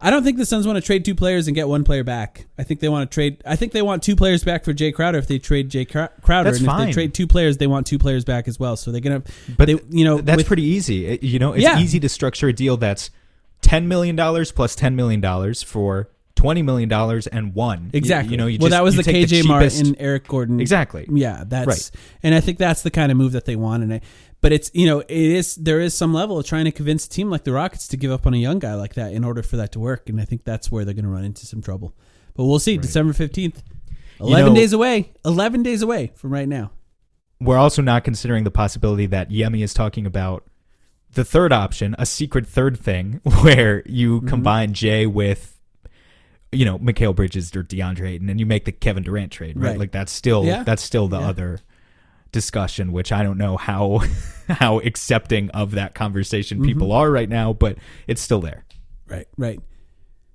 I don't think the Suns want to trade 2 players and get 1 player back. I think they want to trade. I think they want 2 players back for Jay Crowder if they trade Jay Crowder. That's fine. If they trade 2 players, they want 2 players back as well. So they're gonna. But that's pretty easy. It's easy to structure a deal that's $10 million plus $10 million for $20 million and 1. Exactly. That was the KJ Martin, Eric Gordon. Exactly. Yeah, that's right. And I think that's the kind of move that they want. But it's there is some level of trying to convince a team like the Rockets to give up on a young guy like that in order for that to work. And I think that's where they're going to run into some trouble. But we'll see. Right. December 15th, 11 days away. 11 days away from right now. We're also not considering the possibility that Yemi is talking about the third option, a secret third thing where you combine Jay with Mikal Bridges or DeAndre Ayton, and you make the Kevin Durant trade, right? Like that's still the other discussion, which I don't know how accepting of that conversation people are right now, but it's still there. Right.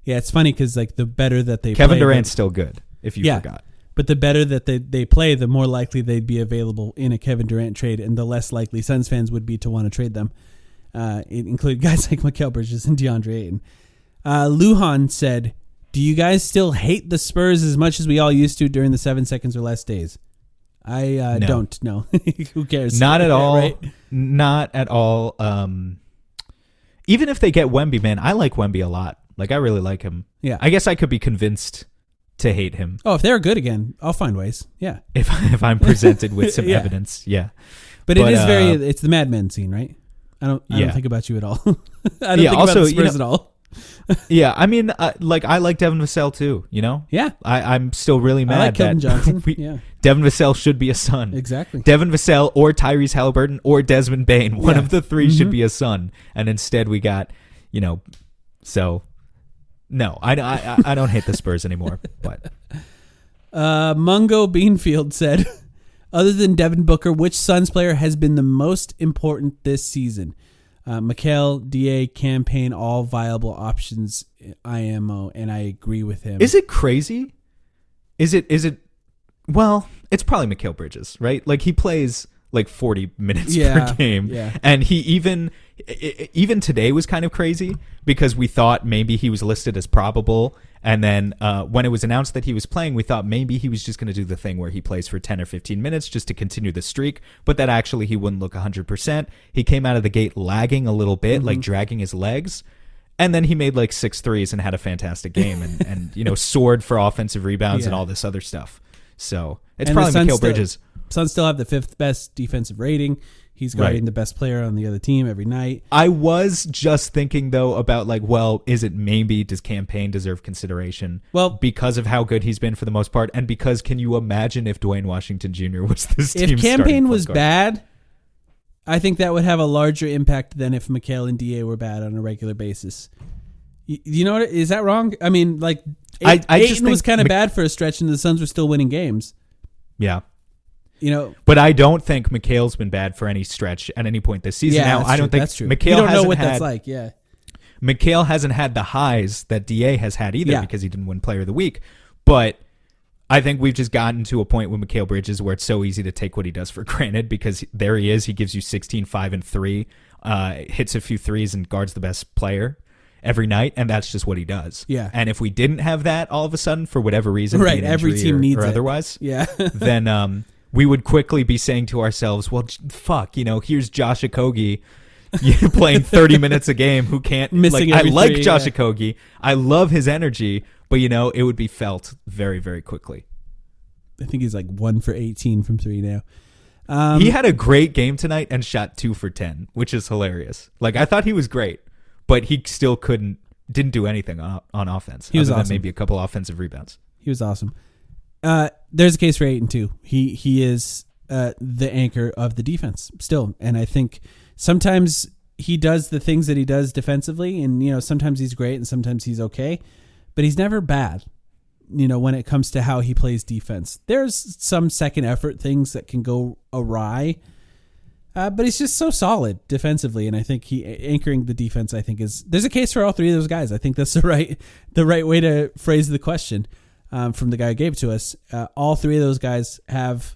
Yeah, it's funny because like the better that they Kevin play, Durant's still good, if you forgot. But the better that they play, the more likely they'd be available in a Kevin Durant trade, and the less likely Suns fans would be to want to trade them. It include guys like Mikal Bridges and DeAndre Ayton. Luhan said, "Do you guys still hate the Spurs as much as we all used to during the 7 seconds or less days?" I don't know. Who cares? Not at all. Right? Not at all. Even if they get Wemby, man, I like Wemby a lot. Like, I really like him. Yeah. I guess I could be convinced to hate him. Oh, if they're good again, I'll find ways. Yeah. If I'm presented with some evidence. Yeah. But it is it's the Mad Men scene, right? I don't think about you at all. I don't think also, about the Spurs at all. Yeah, I mean, I like Devin Vassell too. Yeah, I'm still really mad I like Keldon Johnson. Devin Vassell should be a Sun. Exactly. Devin Vassell or Tyrese Halliburton or Desmond Bane. One of the 3 should be a Sun, and instead we got, so no, I don't hate the Spurs anymore. But Mungo Beanfield said, other than Devin Booker, which Suns player has been the most important this season? Mikal, DA, campaign, all viable options, IMO, and I agree with him. Is it crazy? Is it? Well, it's probably Mikal Bridges, right? Like he plays like 40 minutes per game, and he even today was kind of crazy because we thought maybe he was listed as probable. And then when it was announced that he was playing, we thought maybe he was just going to do the thing where he plays for 10 or 15 minutes just to continue the streak, but that actually he wouldn't look 100%. He came out of the gate lagging a little bit, like dragging his legs. And then he made like 6 threes and had a fantastic game and soared for offensive rebounds and all this other stuff. So it's probably Mikal Bridges. Suns still have the 5th best defensive rating. He's guarding the best player on the other team every night. I was just thinking, though, about does campaign deserve consideration? Well, because of how good he's been for the most part, and because can you imagine if Dwayne Washington Jr. was this team's If campaign was bad, I think that would have a larger impact than if Mikal and DA were bad on a regular basis. You know what? Is that wrong? I mean, Ayton was kind of bad for a stretch, and the Suns were still winning games. Yeah. But I don't think Mikal's been bad for any stretch at any point this season. Now, I don't think that's true. Mikal you don't know what that's like. Yeah, Mikhail hasn't had the highs that DA has had either because he didn't win Player of the Week. But I think we've just gotten to a point with Mikal Bridges where it's so easy to take what he does for granted because there he is. He gives you 16, 5, and 3, hits a few threes and guards the best player every night, and that's just what he does. Yeah. And if we didn't have that all of a sudden for whatever reason, right, every team needs or it. otherwise, then we would quickly be saying to ourselves, well, fuck, here's Josh Okogie playing 30 minutes a game who can't missing I like three, Josh Okogie. I love his energy, but it would be felt very, very quickly. I think he's like 1 for 18 from 3 now. He had a great game tonight and shot 2 for 10, which is hilarious. I thought he was great, but he still didn't do anything on offense. He was other awesome. than maybe a couple offensive rebounds. He was awesome. There's a case for Ayton too. He is the anchor of the defense still, and I think sometimes he does the things that he does defensively, and sometimes he's great and sometimes he's okay, but he's never bad. When it comes to how he plays defense, there's some second effort things that can go awry, but he's just so solid defensively, and I think anchoring the defense. I think there's a case for all three of those guys. I think that's the right way to phrase the question from the guy who gave it to us. All three of those guys have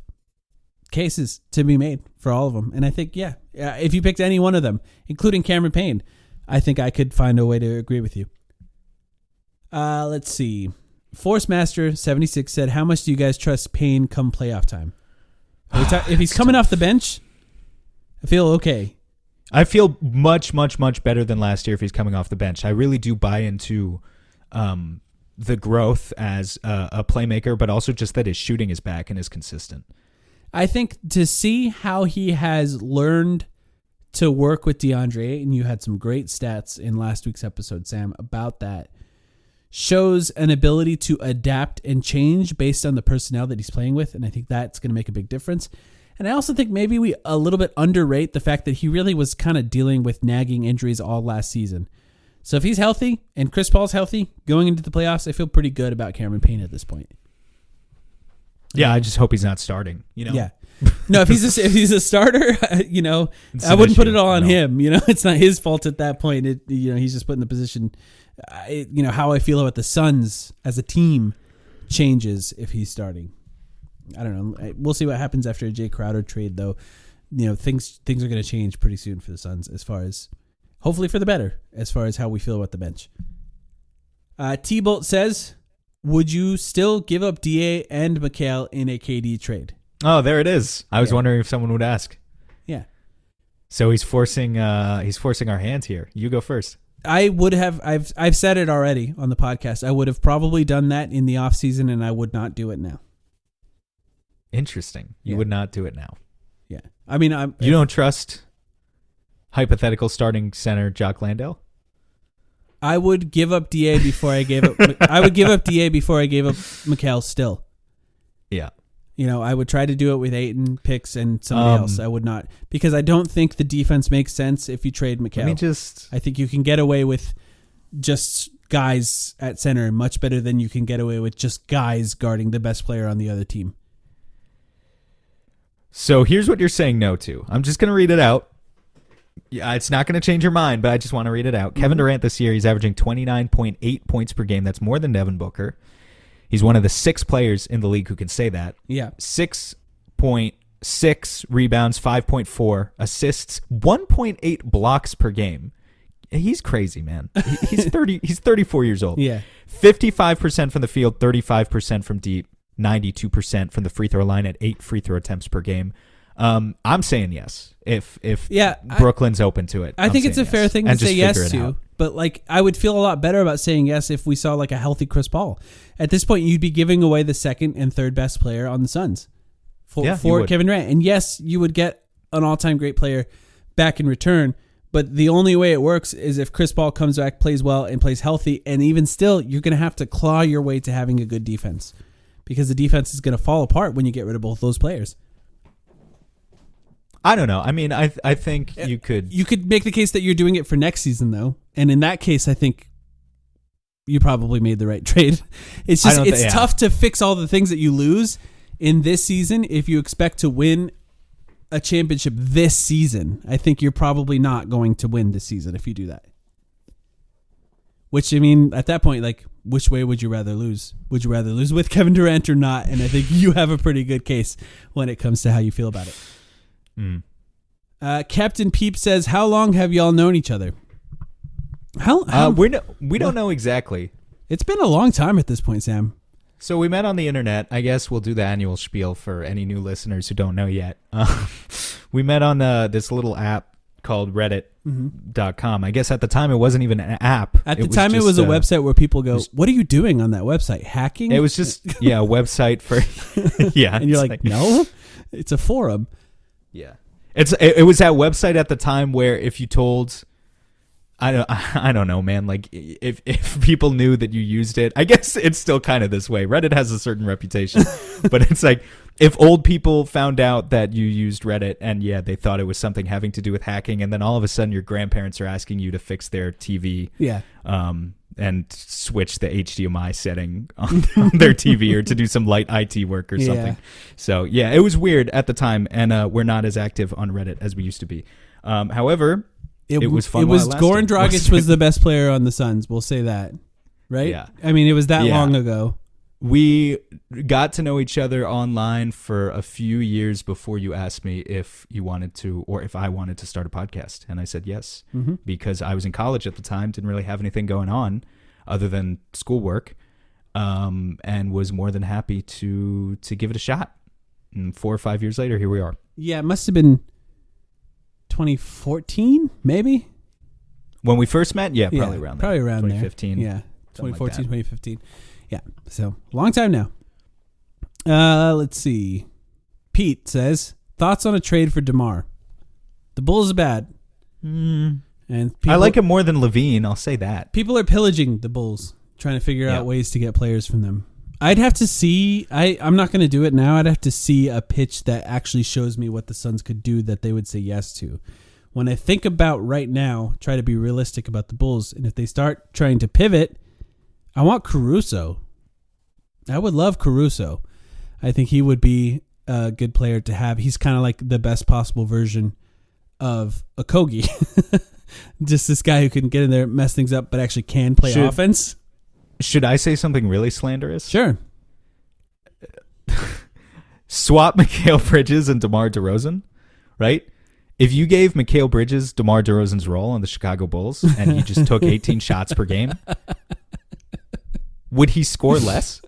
cases to be made for all of them, and I think if you picked any one of them, including Cameron Payne, I think I could find a way to agree with you. Let's see. Force Master 76 said, "How much do you guys trust Payne come playoff time? If he's coming off the bench, I feel okay. I feel much, much, much better than last year if he's coming off the bench. I really do buy into the growth as a playmaker, but also just that his shooting is back and is consistent. I think to see how he has learned to work with DeAndre, and you had some great stats in last week's episode, Sam, about that, shows an ability to adapt and change based on the personnel that he's playing with, and I think that's going to make a big difference. And I also think maybe we a little bit underrate the fact that he really was kind of dealing with nagging injuries all last season. So if he's healthy and Chris Paul's healthy going into the playoffs, I feel pretty good about Cameron Payne at this point. Yeah, I just hope he's not starting. Yeah. No, if he's a starter, I wouldn't put it all on him. It's not his fault at that point. He's just put in the position. How I feel about the Suns as a team changes if he's starting. I don't know. We'll see what happens after a Jay Crowder trade, though. Things are going to change pretty soon for the Suns, as far as hopefully for the better, as far as how we feel about the bench. T-Bolt says, "Would you still give up Da and Mikal in a KD trade?" Oh, there it is. I was wondering if someone would ask. Yeah. So he's forcing our hand here. You go first. I would have. I've said it already on the podcast. I would have probably done that in the offseason, and I would not do it now. Interesting. You would not do it now. Yeah. I mean, you don't trust hypothetical starting center Jock Landale? I would give up Da before I gave up. I would give up Da before I gave up Mikal still. Yeah. I would try to do it with Ayton picks and somebody else. I would not, because I don't think the defense makes sense if you trade Mikal. I think you can get away with just guys at center much better than you can get away with just guys guarding the best player on the other team. So here's what you're saying no to. I'm just going to read it out. Yeah, it's not going to change your mind, but I just want to read it out. Mm-hmm. Kevin Durant this year, he's averaging 29.8 points per game. That's more than Devin Booker. He's one of the 6 players in the league who can say that. Yeah. 6.6 rebounds, 5.4 assists, 1.8 blocks per game. He's crazy, man. He's 30. He's 34 years old. Yeah. 55% from the field, 35% from deep, 92% from the free throw line at 8 free throw attempts per game. I'm saying yes. If Brooklyn's open to it, I think it's a fair thing to say yes to. Out. But I would feel a lot better about saying yes if we saw a healthy Chris Paul. At this point, you'd be giving away the second and third best player on the Suns for Kevin Durant. And yes, you would get an all-time great player back in return. But the only way it works is if Chris Paul comes back, plays well, and plays healthy. And even still, you're going to have to claw your way to having a good defense, because the defense is going to fall apart when you get rid of both those players. I don't know. I mean, I think you could make the case that you're doing it for next season, though. And in that case, I think you probably made the right trade. It's just tough to fix all the things that you lose in this season if you expect to win a championship this season. I think you're probably not going to win this season if you do that. Which, I mean, at that point, like, which way would you rather lose? Would you rather lose with Kevin Durant or not? And I think you have a pretty good case when it comes to how you feel about it. Captain Peep says, how long have y'all known each other? We don't know exactly. It's been a long time at this point, Sam. So we met on the internet. I guess we'll do the annual spiel for any new listeners who don't know yet. We met on this little app called Reddit.com. I guess at the time it wasn't even an app. At the time it was a website where people go, what are you doing on that website? Hacking? It was just, a website for, And you're like, no, it's a forum. Yeah. It was that website at the time where if you told, I don't know, man, like if people knew that you used it, I guess it's still kind of this way. Reddit has a certain reputation, but it's like, if old people found out that you used Reddit and they thought it was something having to do with hacking, and then all of a sudden your grandparents are asking you to fix their TV, and switch the HDMI setting on their TV or to do some light IT work or something. So it was weird at the time, and we're not as active on Reddit as we used to be. However, it was fun. It was Goran Dragic was the best player on the Suns. We'll say that, right? Yeah. I mean, it was that long ago. We got to know each other online for a few years before you asked me if you wanted to, or if I wanted to start a podcast. And I said yes, because I was in college at the time, didn't really have anything going on other than schoolwork, and was more than happy to give it a shot. And 4 or 5 years later, here we are. Yeah, it must have been 2014, maybe? When we first met? Yeah, probably around there. Probably around 2015. There. Yeah, 2014, 2015. Yeah, so long time now. Let's see. Pete says, thoughts on a trade for DeMar? The Bulls are bad. And I like him more than Levine, I'll say that. People are pillaging the Bulls, trying to figure out ways to get players from them. I'd have to see, I'm not going to do it now. I'd have to see a pitch that actually shows me what the Suns could do that they would say yes to. When I think about right now, try to be realistic about the Bulls, and if they start trying to pivot, I want Caruso. I would love Caruso. I think he would be a good player to have. He's kind of like the best possible version of a Kogi. Just this guy who can get in there, mess things up, but actually can play offense. Should I say something really slanderous? Sure. Swap Mikal Bridges and DeMar DeRozan, right? If you gave Mikal Bridges DeMar DeRozan's role on the Chicago Bulls and he just took 18 shots per game, would he score less?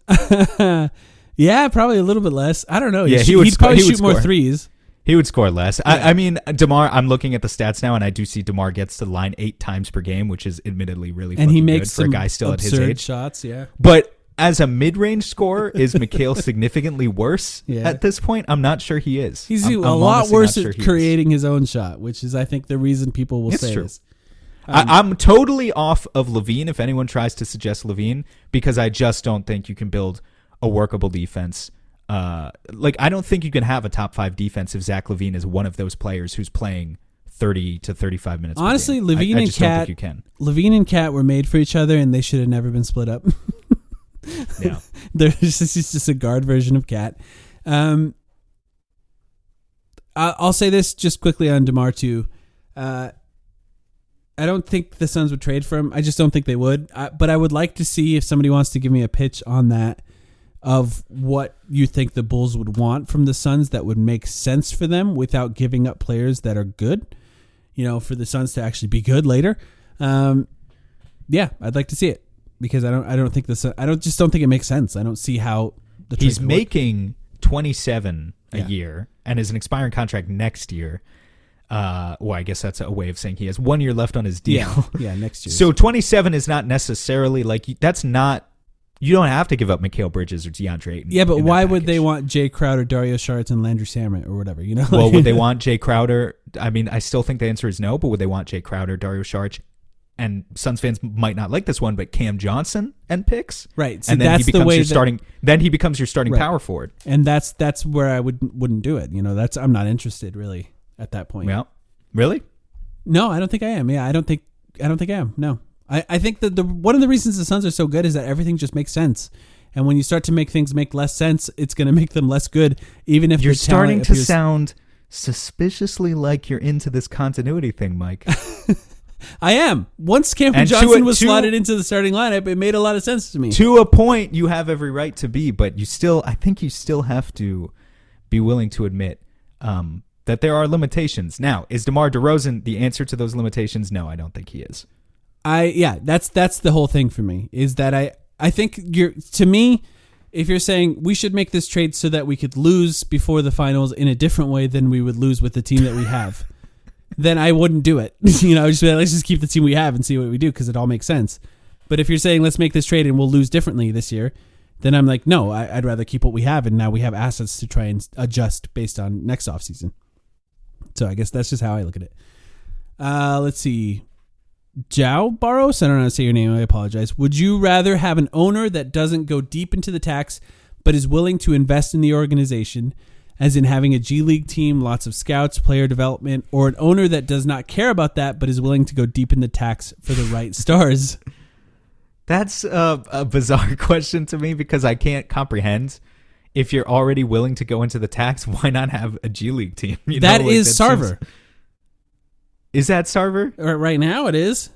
Yeah, probably a little bit less. I don't know. Yeah, he'd probably shoot more threes. He would score less. Yeah. I mean, DeMar, I'm looking at the stats now, and I do see DeMar gets to the line 8 times per game, which is admittedly really and he makes good for a guy still at his age. Shots, yeah. But as a mid-range scorer, is Mikal significantly worse at this point? I'm not sure he is. He's a lot worse at creating his own shot, which is, I think, the reason people will say this. I'm totally off of Levine if anyone tries to suggest Levine, because I just don't think you can build a workable defense. I don't think you can have a top 5 defense if Zach LaVine is one of those players who's playing 30 to 35 minutes. Honestly, Levine I and just don't think you can. Levine and Cat were made for each other, and they should have never been split up. Yeah, he's just a guard version of Cat. I'll say this just quickly on DeMar too. I don't think the Suns would trade for him. I just don't think they would. But I would like to see if somebody wants to give me a pitch on that of what you think the Bulls would want from the Suns that would make sense for them without giving up players that are good, for the Suns to actually be good later. I'd like to see it because I don't think just don't think it makes sense. I don't see how he's making $27 a year and is an expiring contract next year. I guess that's a way of saying he has 1 year left on his deal. Yeah, next year. So 27 is not necessarily that's not. You don't have to give up Mikal Bridges or DeAndre Ayton. Yeah, but why would they want Jay Crowder, Dario Saric, and Landry Shamet or whatever? Well, would they want Jay Crowder? I mean, I still think the answer is no. But would they want Jay Crowder, Dario Saric, and Suns fans might not like this one, but Cam Johnson and picks? Right. So and then he becomes your starting. Then he becomes your starting power forward. And that's where I wouldn't do it. I'm not interested really at that point. Well, really? No, I don't think I am. Yeah, I don't think I am. No. I think that one of the reasons the Suns are so good is that everything just makes sense. And when you start to make things make less sense, it's going to make them less good, even if you're starting to sound suspiciously like you're into this continuity thing, Mike. I am. Once Cameron Johnson was slotted into the starting lineup, it made a lot of sense to me. To a point, you have every right to be, but I think you still have to be willing to admit that there are limitations. Now, is DeMar DeRozan the answer to those limitations? No, I don't think he is. That's the whole thing for me, is that I think to me, if you're saying we should make this trade so that we could lose before the finals in a different way than we would lose with the team that we have, then I wouldn't do it. Let's just keep the team we have and see what we do, because it all makes sense. But if you're saying let's make this trade and we'll lose differently this year, then I'm like, no, I'd rather keep what we have, and now we have assets to try and adjust based on next offseason. So I guess that's just how I look at it. Let's see. Jao Barros, I don't know how to say your name, I apologize. Would you rather have an owner that doesn't go deep into the tax but is willing to invest in the organization, as in having a G League team, lots of scouts, player development, or an owner that does not care about that but is willing to go deep in the tax for the right stars? That's a bizarre question to me, because I can't comprehend. If you're already willing to go into the tax, why not have a G League team? That is Sarver. Is that Sarver? Right now it is.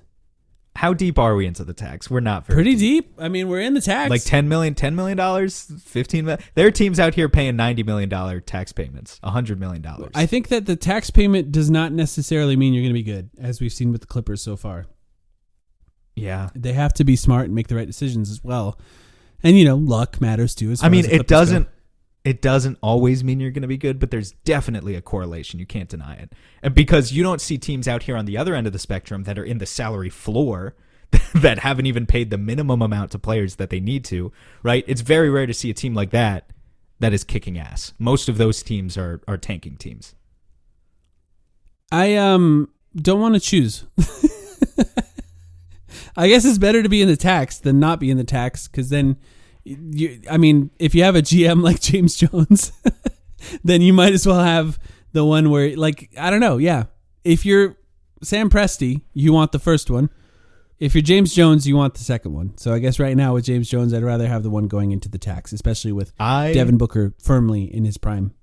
How deep are we into the tax? We're not very pretty deep. I mean, we're in the tax. Like $10 million, $15 million. There are teams out here paying $90 million tax payments, $100 million. I think that the tax payment does not necessarily mean you're going to be good, as we've seen with the Clippers so far. Yeah. They have to be smart and make the right decisions as well. And, luck matters too. It doesn't always mean you're going to be good, but there's definitely a correlation. You can't deny it. And because you don't see teams out here on the other end of the spectrum that are in the salary floor that haven't even paid the minimum amount to players that they need to, right? It's very rare to see a team like that is kicking ass. Most of those teams are tanking teams. I don't want to choose. I guess it's better to be in the tax than not be in the tax, because then, if you have a GM like James Jones, then you might as well have the one where, I don't know, yeah. If you're Sam Presti, you want the first one. If you're James Jones, you want the second one. So I guess right now with James Jones, I'd rather have the one going into the tax, especially with Devin Booker firmly in his prime.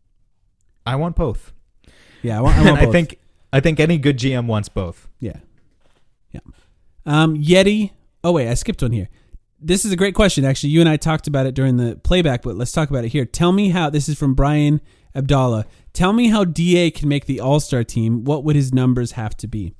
I want both. Yeah, I want both. I think any good GM wants both. Yeah. Yeti. Oh wait, I skipped one here. This is a great question. Actually, you and I talked about it during the playback, but let's talk about it here. Tell me how. This is from Brian Abdallah. Tell me how DA can make the All-Star team. What would his numbers have to be?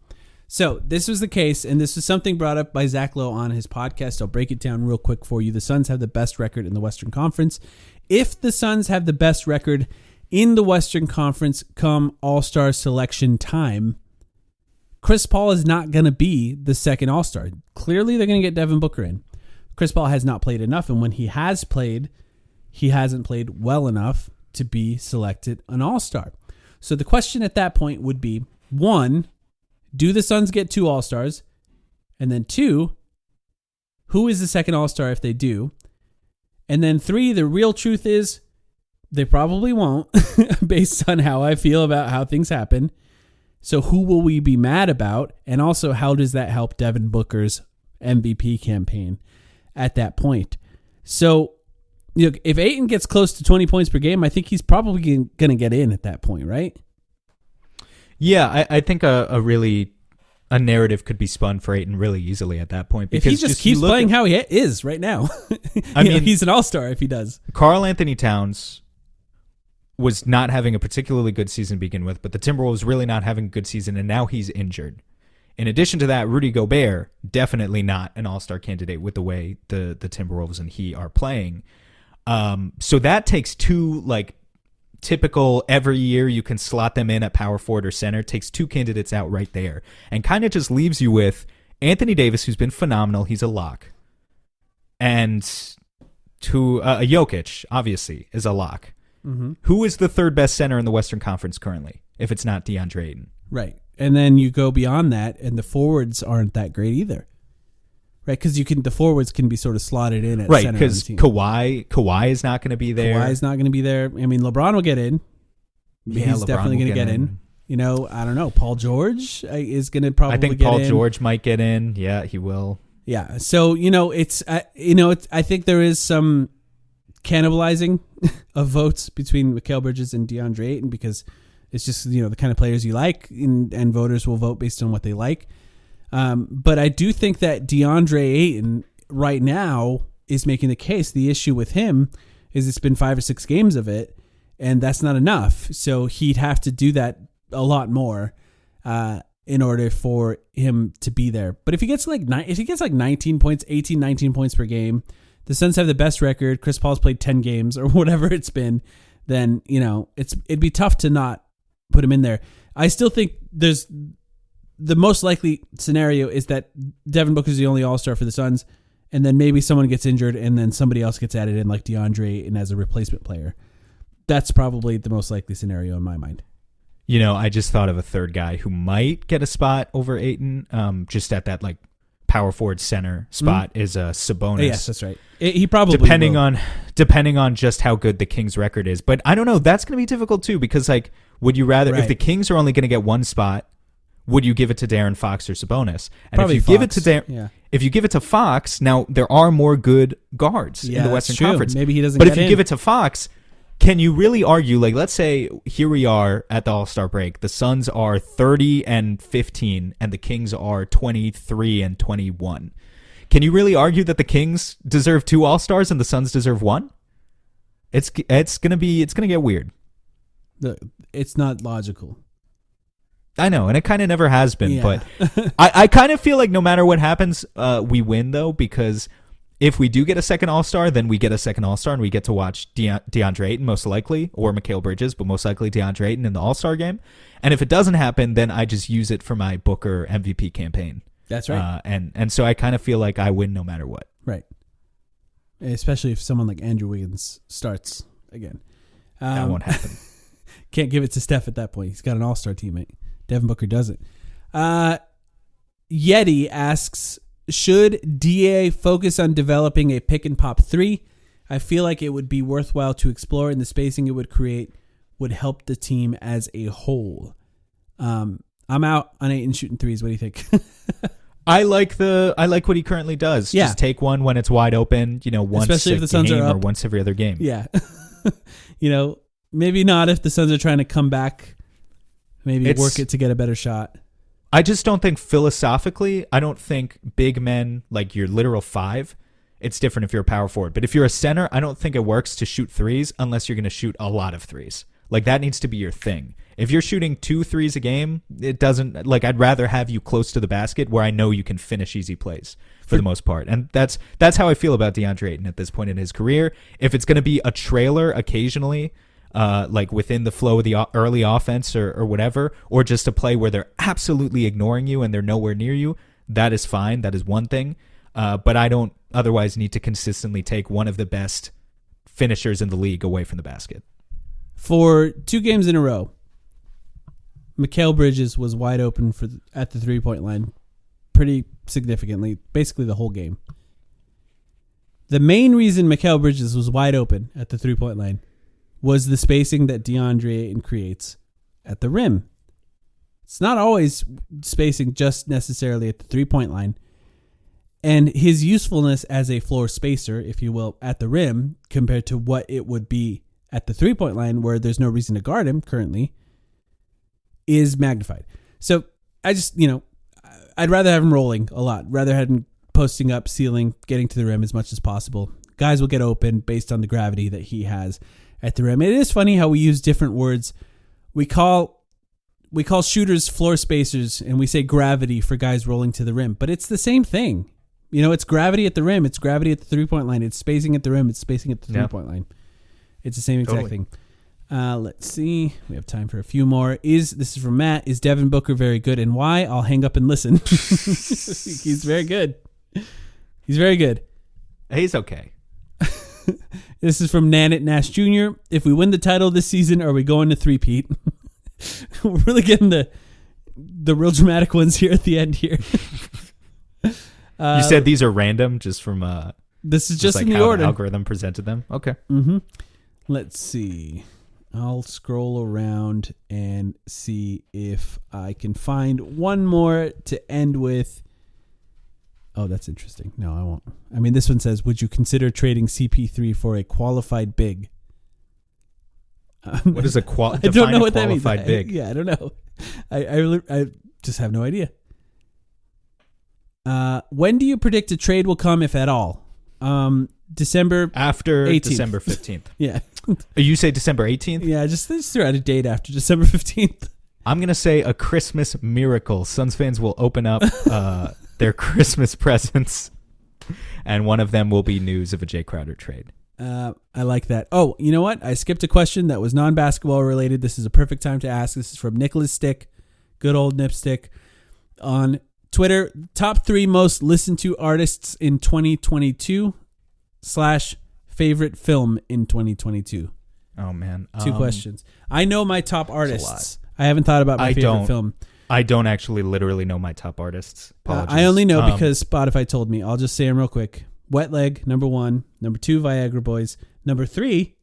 So this was the case, and this was something brought up by Zach Lowe on his podcast. I'll break it down real quick for you. The Suns have the best record in the Western Conference. If the Suns have the best record in the Western Conference come All-Star selection time, Chris Paul is not going to be the second All-Star. Clearly, they're going to get Devin Booker in. Chris Paul has not played enough, and when he has played, he hasn't played well enough to be selected an All-Star. So the question at that point would be, 1, do the Suns get 2 All-Stars? And then 2, who is the second All-Star if they do? And then 3, the real truth is they probably won't based on how I feel about how things happen. So who will we be mad about? And also, how does that help Devin Booker's MVP campaign at that point? So, if Ayton gets close to 20 points per game, I think he's probably going to get in at that point, right? Yeah, I think a narrative could be spun for Ayton really easily at that point. Because if he just keeps playing how he is right now. I mean, he's an all-star if he does. Karl Anthony Towns was not having a particularly good season to begin with, but the Timberwolves really not having a good season, and now he's injured. In addition to that, Rudy Gobert, definitely not an all-star candidate with the way the Timberwolves and he are playing. So that takes 2, typical every year you can slot them in at power forward or center, takes 2 candidates out right there, and kind of just leaves you with Anthony Davis, who's been phenomenal, he's a lock, and to Jokic, obviously, is a lock. Mm-hmm. Who is the third best center in the Western Conference currently, if it's not DeAndre Ayton? Right. And then you go beyond that, and the forwards aren't that great either. Right, because the forwards can be sort of slotted in at center. Right, because Kawhi is not going to be there. Kawhi is not going to be there. I mean, LeBron will get in. Yeah, he's definitely going to get in. I don't know. Paul George is going to probably get in. I think Paul George might get in. Yeah, he will. Yeah. So, I think there is some cannibalizing of votes between Mikal Bridges and DeAndre Ayton, because it's just, the kind of players you like, and voters will vote based on what they like. But I do think that DeAndre Ayton right now is making the case. The issue with him is it's been 5 or 6 games of it, and that's not enough. So he'd have to do that a lot more in order for him to be there. But if he gets like 19 points, 18, 19 points per game, the Suns have the best record. Chris Paul's played 10 games or whatever it's been. Then it'd be tough to not put him in there. I still think there's the most likely scenario is that Devin Booker is the only All-Star for the Suns, and then maybe someone gets injured, and then somebody else gets added in, like DeAndre, and as a replacement player. That's probably the most likely scenario in my mind. I just thought of a third guy who might get a spot over Ayton, just at that like power forward center spot is Sabonis. Yes, that's right. He probably depending on just how good the Kings' record is. But I don't know. That's going to be difficult too, because like, would you rather if the Kings are only going to get one spot, would you give it to De'Aaron Fox or Sabonis? And probably if you give it to if you give it to Fox, now there are more good guards in the Western Conference. Maybe he doesn't. But if you give it to Fox, can you really argue, like, let's say here we are at the All-Star break. The Suns are 30-15, and the Kings are 23-21. Can you really argue that the Kings deserve 2 All-Stars and the Suns deserve 1? It's gonna get weird. It's not logical. I know, and it kind of never has been. But I kind of feel like no matter what happens, we win though, because if we do get a second All-Star, then we get a second All-Star, and we get to watch DeAndre Ayton most likely, or Mikal Bridges, but most likely DeAndre Ayton in the All-Star game. And if it doesn't happen, then I just use it for my Booker MVP campaign. That's right. And so I kind of feel like I win no matter what. Right. Especially if someone like Andrew Wiggins starts again. That won't happen. Can't give it to Steph at that point. He's got an All-Star teammate. Devin Booker doesn't. Yeti asks, should DA focus on developing a pick and pop 3? I feel like it would be worthwhile to explore, and the spacing it would create would help the team as a whole. I'm out on Ayton shooting threes. What do you think? I like what he currently does. Yeah. Just take one when it's wide open, once especially if the Suns are up, or once every other game. Yeah. Maybe not if the Suns are trying to come back, maybe work it to get a better shot. I just don't think philosophically, I don't think big men, like your literal 5, it's different if you're a power forward. But if you're a center, I don't think it works to shoot threes unless you're going to shoot a lot of threes. Like, that needs to be your thing. If you're shooting 2 threes a game, it doesn't, like, I'd rather have you close to the basket where I know you can finish easy plays for the most part. And that's how I feel about DeAndre Ayton at this point in his career. If it's going to be a trailer occasionally, like within the flow of the early offense or whatever, or just a play where they're absolutely ignoring you and they're nowhere near you, that is fine. That is one thing. But I don't otherwise need to consistently take one of the best finishers in the league away from the basket. For 2 games in a row, Mikal Bridges was wide open at the 3-point line pretty significantly, basically the whole game. The main reason Mikal Bridges was wide open at the 3-point line was the spacing that DeAndre Ayton creates at the rim. It's not always spacing just necessarily at the 3-point line. And his usefulness as a floor spacer, if you will, at the rim compared to what it would be at the 3-point line where there's no reason to guard him currently is magnified. So I just, I'd rather have him rolling a lot, rather have him posting up, sealing, getting to the rim as much as possible. Guys will get open based on the gravity that he has at the rim. It is funny how we use different words. We call shooters floor spacers, and we say gravity for guys rolling to the rim, but it's the same thing. It's gravity at the rim. It's gravity at the 3-point line. It's spacing at the rim. It's spacing at the 3-point line. It's the same exact thing. Let's see. We have time for a few more. This is from Matt. Is Devin Booker very good, and why? I'll hang up and listen. He's very good. He's very good. He's okay. This is from Nanit Nash Jr. If we win the title this season, are we going to three-peat? We're really getting the real dramatic ones here at the end here. You said these are random, just from this is just like in the how order the algorithm presented them. Okay. Mm-hmm. Let's see. I'll scroll around and see if I can find one more to end with. Oh, that's interesting. No, I won't. I mean, this one says, would you consider trading CP3 for a qualified big? What is a I don't know what that means. Big? I don't know. I just have no idea. When do you predict a trade will come, if at all? December after 18th. December 15th. Yeah. You say December 18th? Yeah, just throw out a date after December 15th. I'm going to say a Christmas miracle. Suns fans will open up their Christmas presents, and one of them will be news of a Jay Crowder trade. I like that. Oh, you know what? I skipped a question that was non-basketball related. This is a perfect time to ask. This is from Nicholas Stick, good old Nipstick, on Twitter. Top 3 most listened to artists in 2022 / favorite film in 2022. Oh, man. 2 questions. I know my top artists. I haven't thought about my favorite film. I don't actually literally know my top artists. Apologies. I only know because Spotify told me. I'll just say them real quick. Wet Leg, number 1. Number 2, Viagra Boys. Number 3,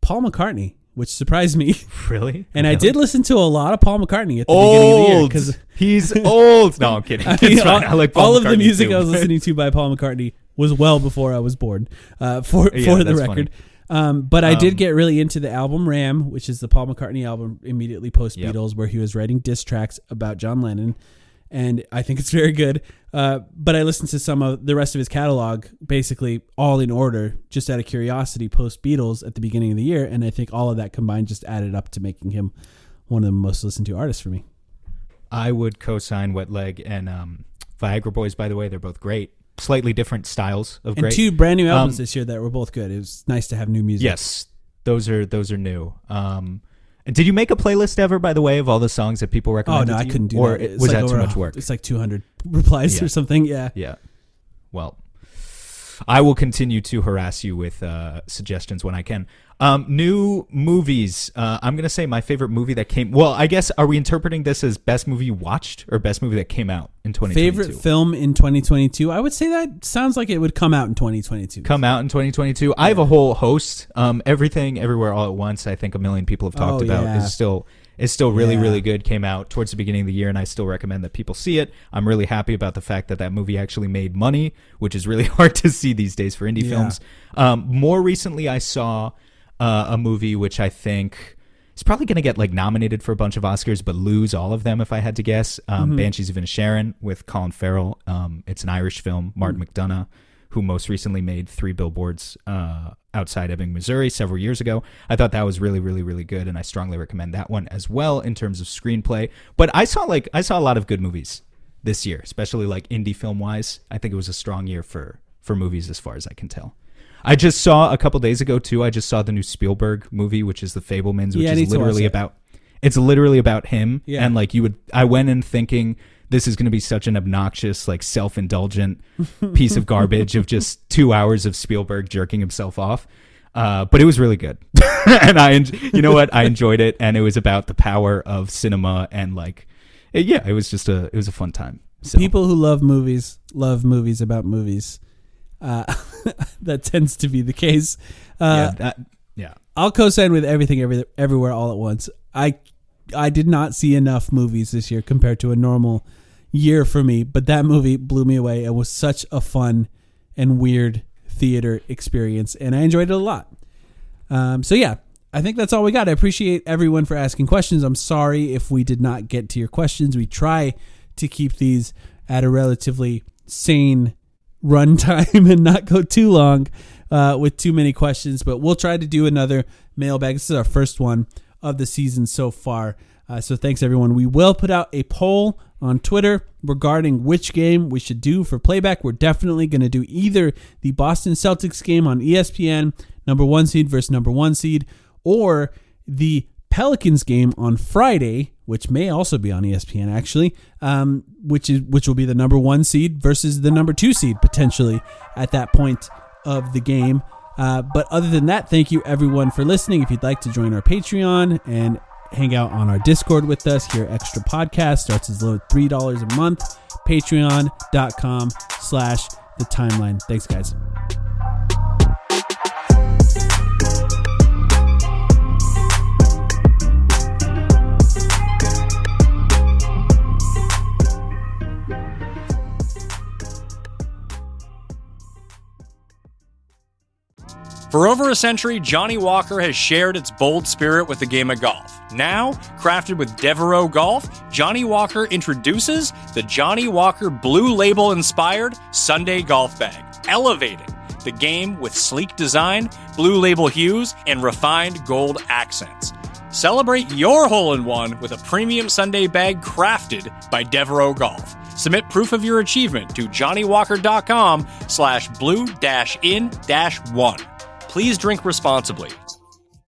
Paul McCartney, which surprised me. Really? And I did listen to a lot of Paul McCartney at the beginning of the year. Because he's old. No, I'm kidding. I like all of the music I was listening to by Paul McCartney was well before I was born, for the record. But I did get really into the album Ram, which is the Paul McCartney album immediately post Beatles, where he was writing diss tracks about John Lennon. And I think it's very good. But I listened to some of the rest of his catalog, basically all in order, just out of curiosity, post Beatles at the beginning of the year. And I think all of that combined just added up to making him one of the most listened to artists for me. I would co-sign Wet Leg and Viagra Boys, by the way. They're both great. Slightly different styles of great. And 2 brand new albums this year that were both good. It was nice to have new music. Yes, those are new. And did you make a playlist ever, by the way, of all the songs that people recommended? Oh, no, I couldn't do or that. Or was that too much work? It's like 200 replies or something. Yeah. Yeah. Well, I will continue to harass you with suggestions when I can. New movies. I'm going to say my favorite movie that came... Well, I guess, are we interpreting this as best movie you watched or best movie that came out in 2022? Favorite film in 2022? I would say that sounds like it would come out in 2022. Come out in 2022. Yeah. I have a whole host. Everything, Everywhere, All at Once, I think a million people have talked about, is still really, really good. Came out towards the beginning of the year, and I still recommend that people see it. I'm really happy about the fact that movie actually made money, which is really hard to see these days for indie films. More recently, I saw a movie which I think is probably going to get nominated for a bunch of Oscars, but lose all of them if I had to guess. Banshees of Inisherin with Colin Farrell. It's an Irish film. Martin McDonagh, who most recently made 3 Billboards outside Ebbing, Missouri several years ago. I thought that was really, really, really good, and I strongly recommend that one as well in terms of screenplay. But I saw a lot of good movies this year, especially indie film wise. I think it was a strong year for movies as far as I can tell. I just saw a couple days ago too. I just saw the new Spielberg movie, which is The Fabelmans, which is literally about him. Yeah. And I went in thinking this is going to be such an obnoxious, self-indulgent piece of garbage of just 2 hours of Spielberg jerking himself off. But it was really good. And I enjoyed it. And it was about the power of cinema. And it was a fun time. So. People who love movies about movies. That tends to be the case. I'll co-sign with Everything Everywhere All at Once. I did not see enough movies this year compared to a normal year for me, but that movie blew me away. It was such a fun and weird theater experience, and I enjoyed it a lot. I think that's all we got. I appreciate everyone for asking questions. I'm sorry if we did not get to your questions. We try to keep these at a relatively sane runtime and not go too long with too many questions, but we'll try to do another mailbag. This is our first one of the season so far. So thanks everyone. We will put out a poll on Twitter regarding which game we should do for playback. We're definitely going to do either the Boston Celtics game on ESPN, number 1 seed versus number 1 seed, or the Pelicans game on Friday, which may also be on ESPN actually, which will be the number 1 seed versus the number 2 seed potentially at that point of the game. But other than that, thank you everyone for listening. If you'd like to join our Patreon and hang out on our Discord with us, hear extra podcasts, starts as low as $3 a month, patreon.com/thetimeline. Thanks guys. For over a century, Johnny Walker has shared its bold spirit with the game of golf. Now, crafted with Devereaux Golf, Johnny Walker introduces the Johnny Walker Blue Label-inspired Sunday Golf Bag, elevating the game with sleek design, Blue Label hues, and refined gold accents. Celebrate your hole-in-one with a premium Sunday bag crafted by Devereaux Golf. Submit proof of your achievement to johnnywalker.com/blue-in-1. Please drink responsibly.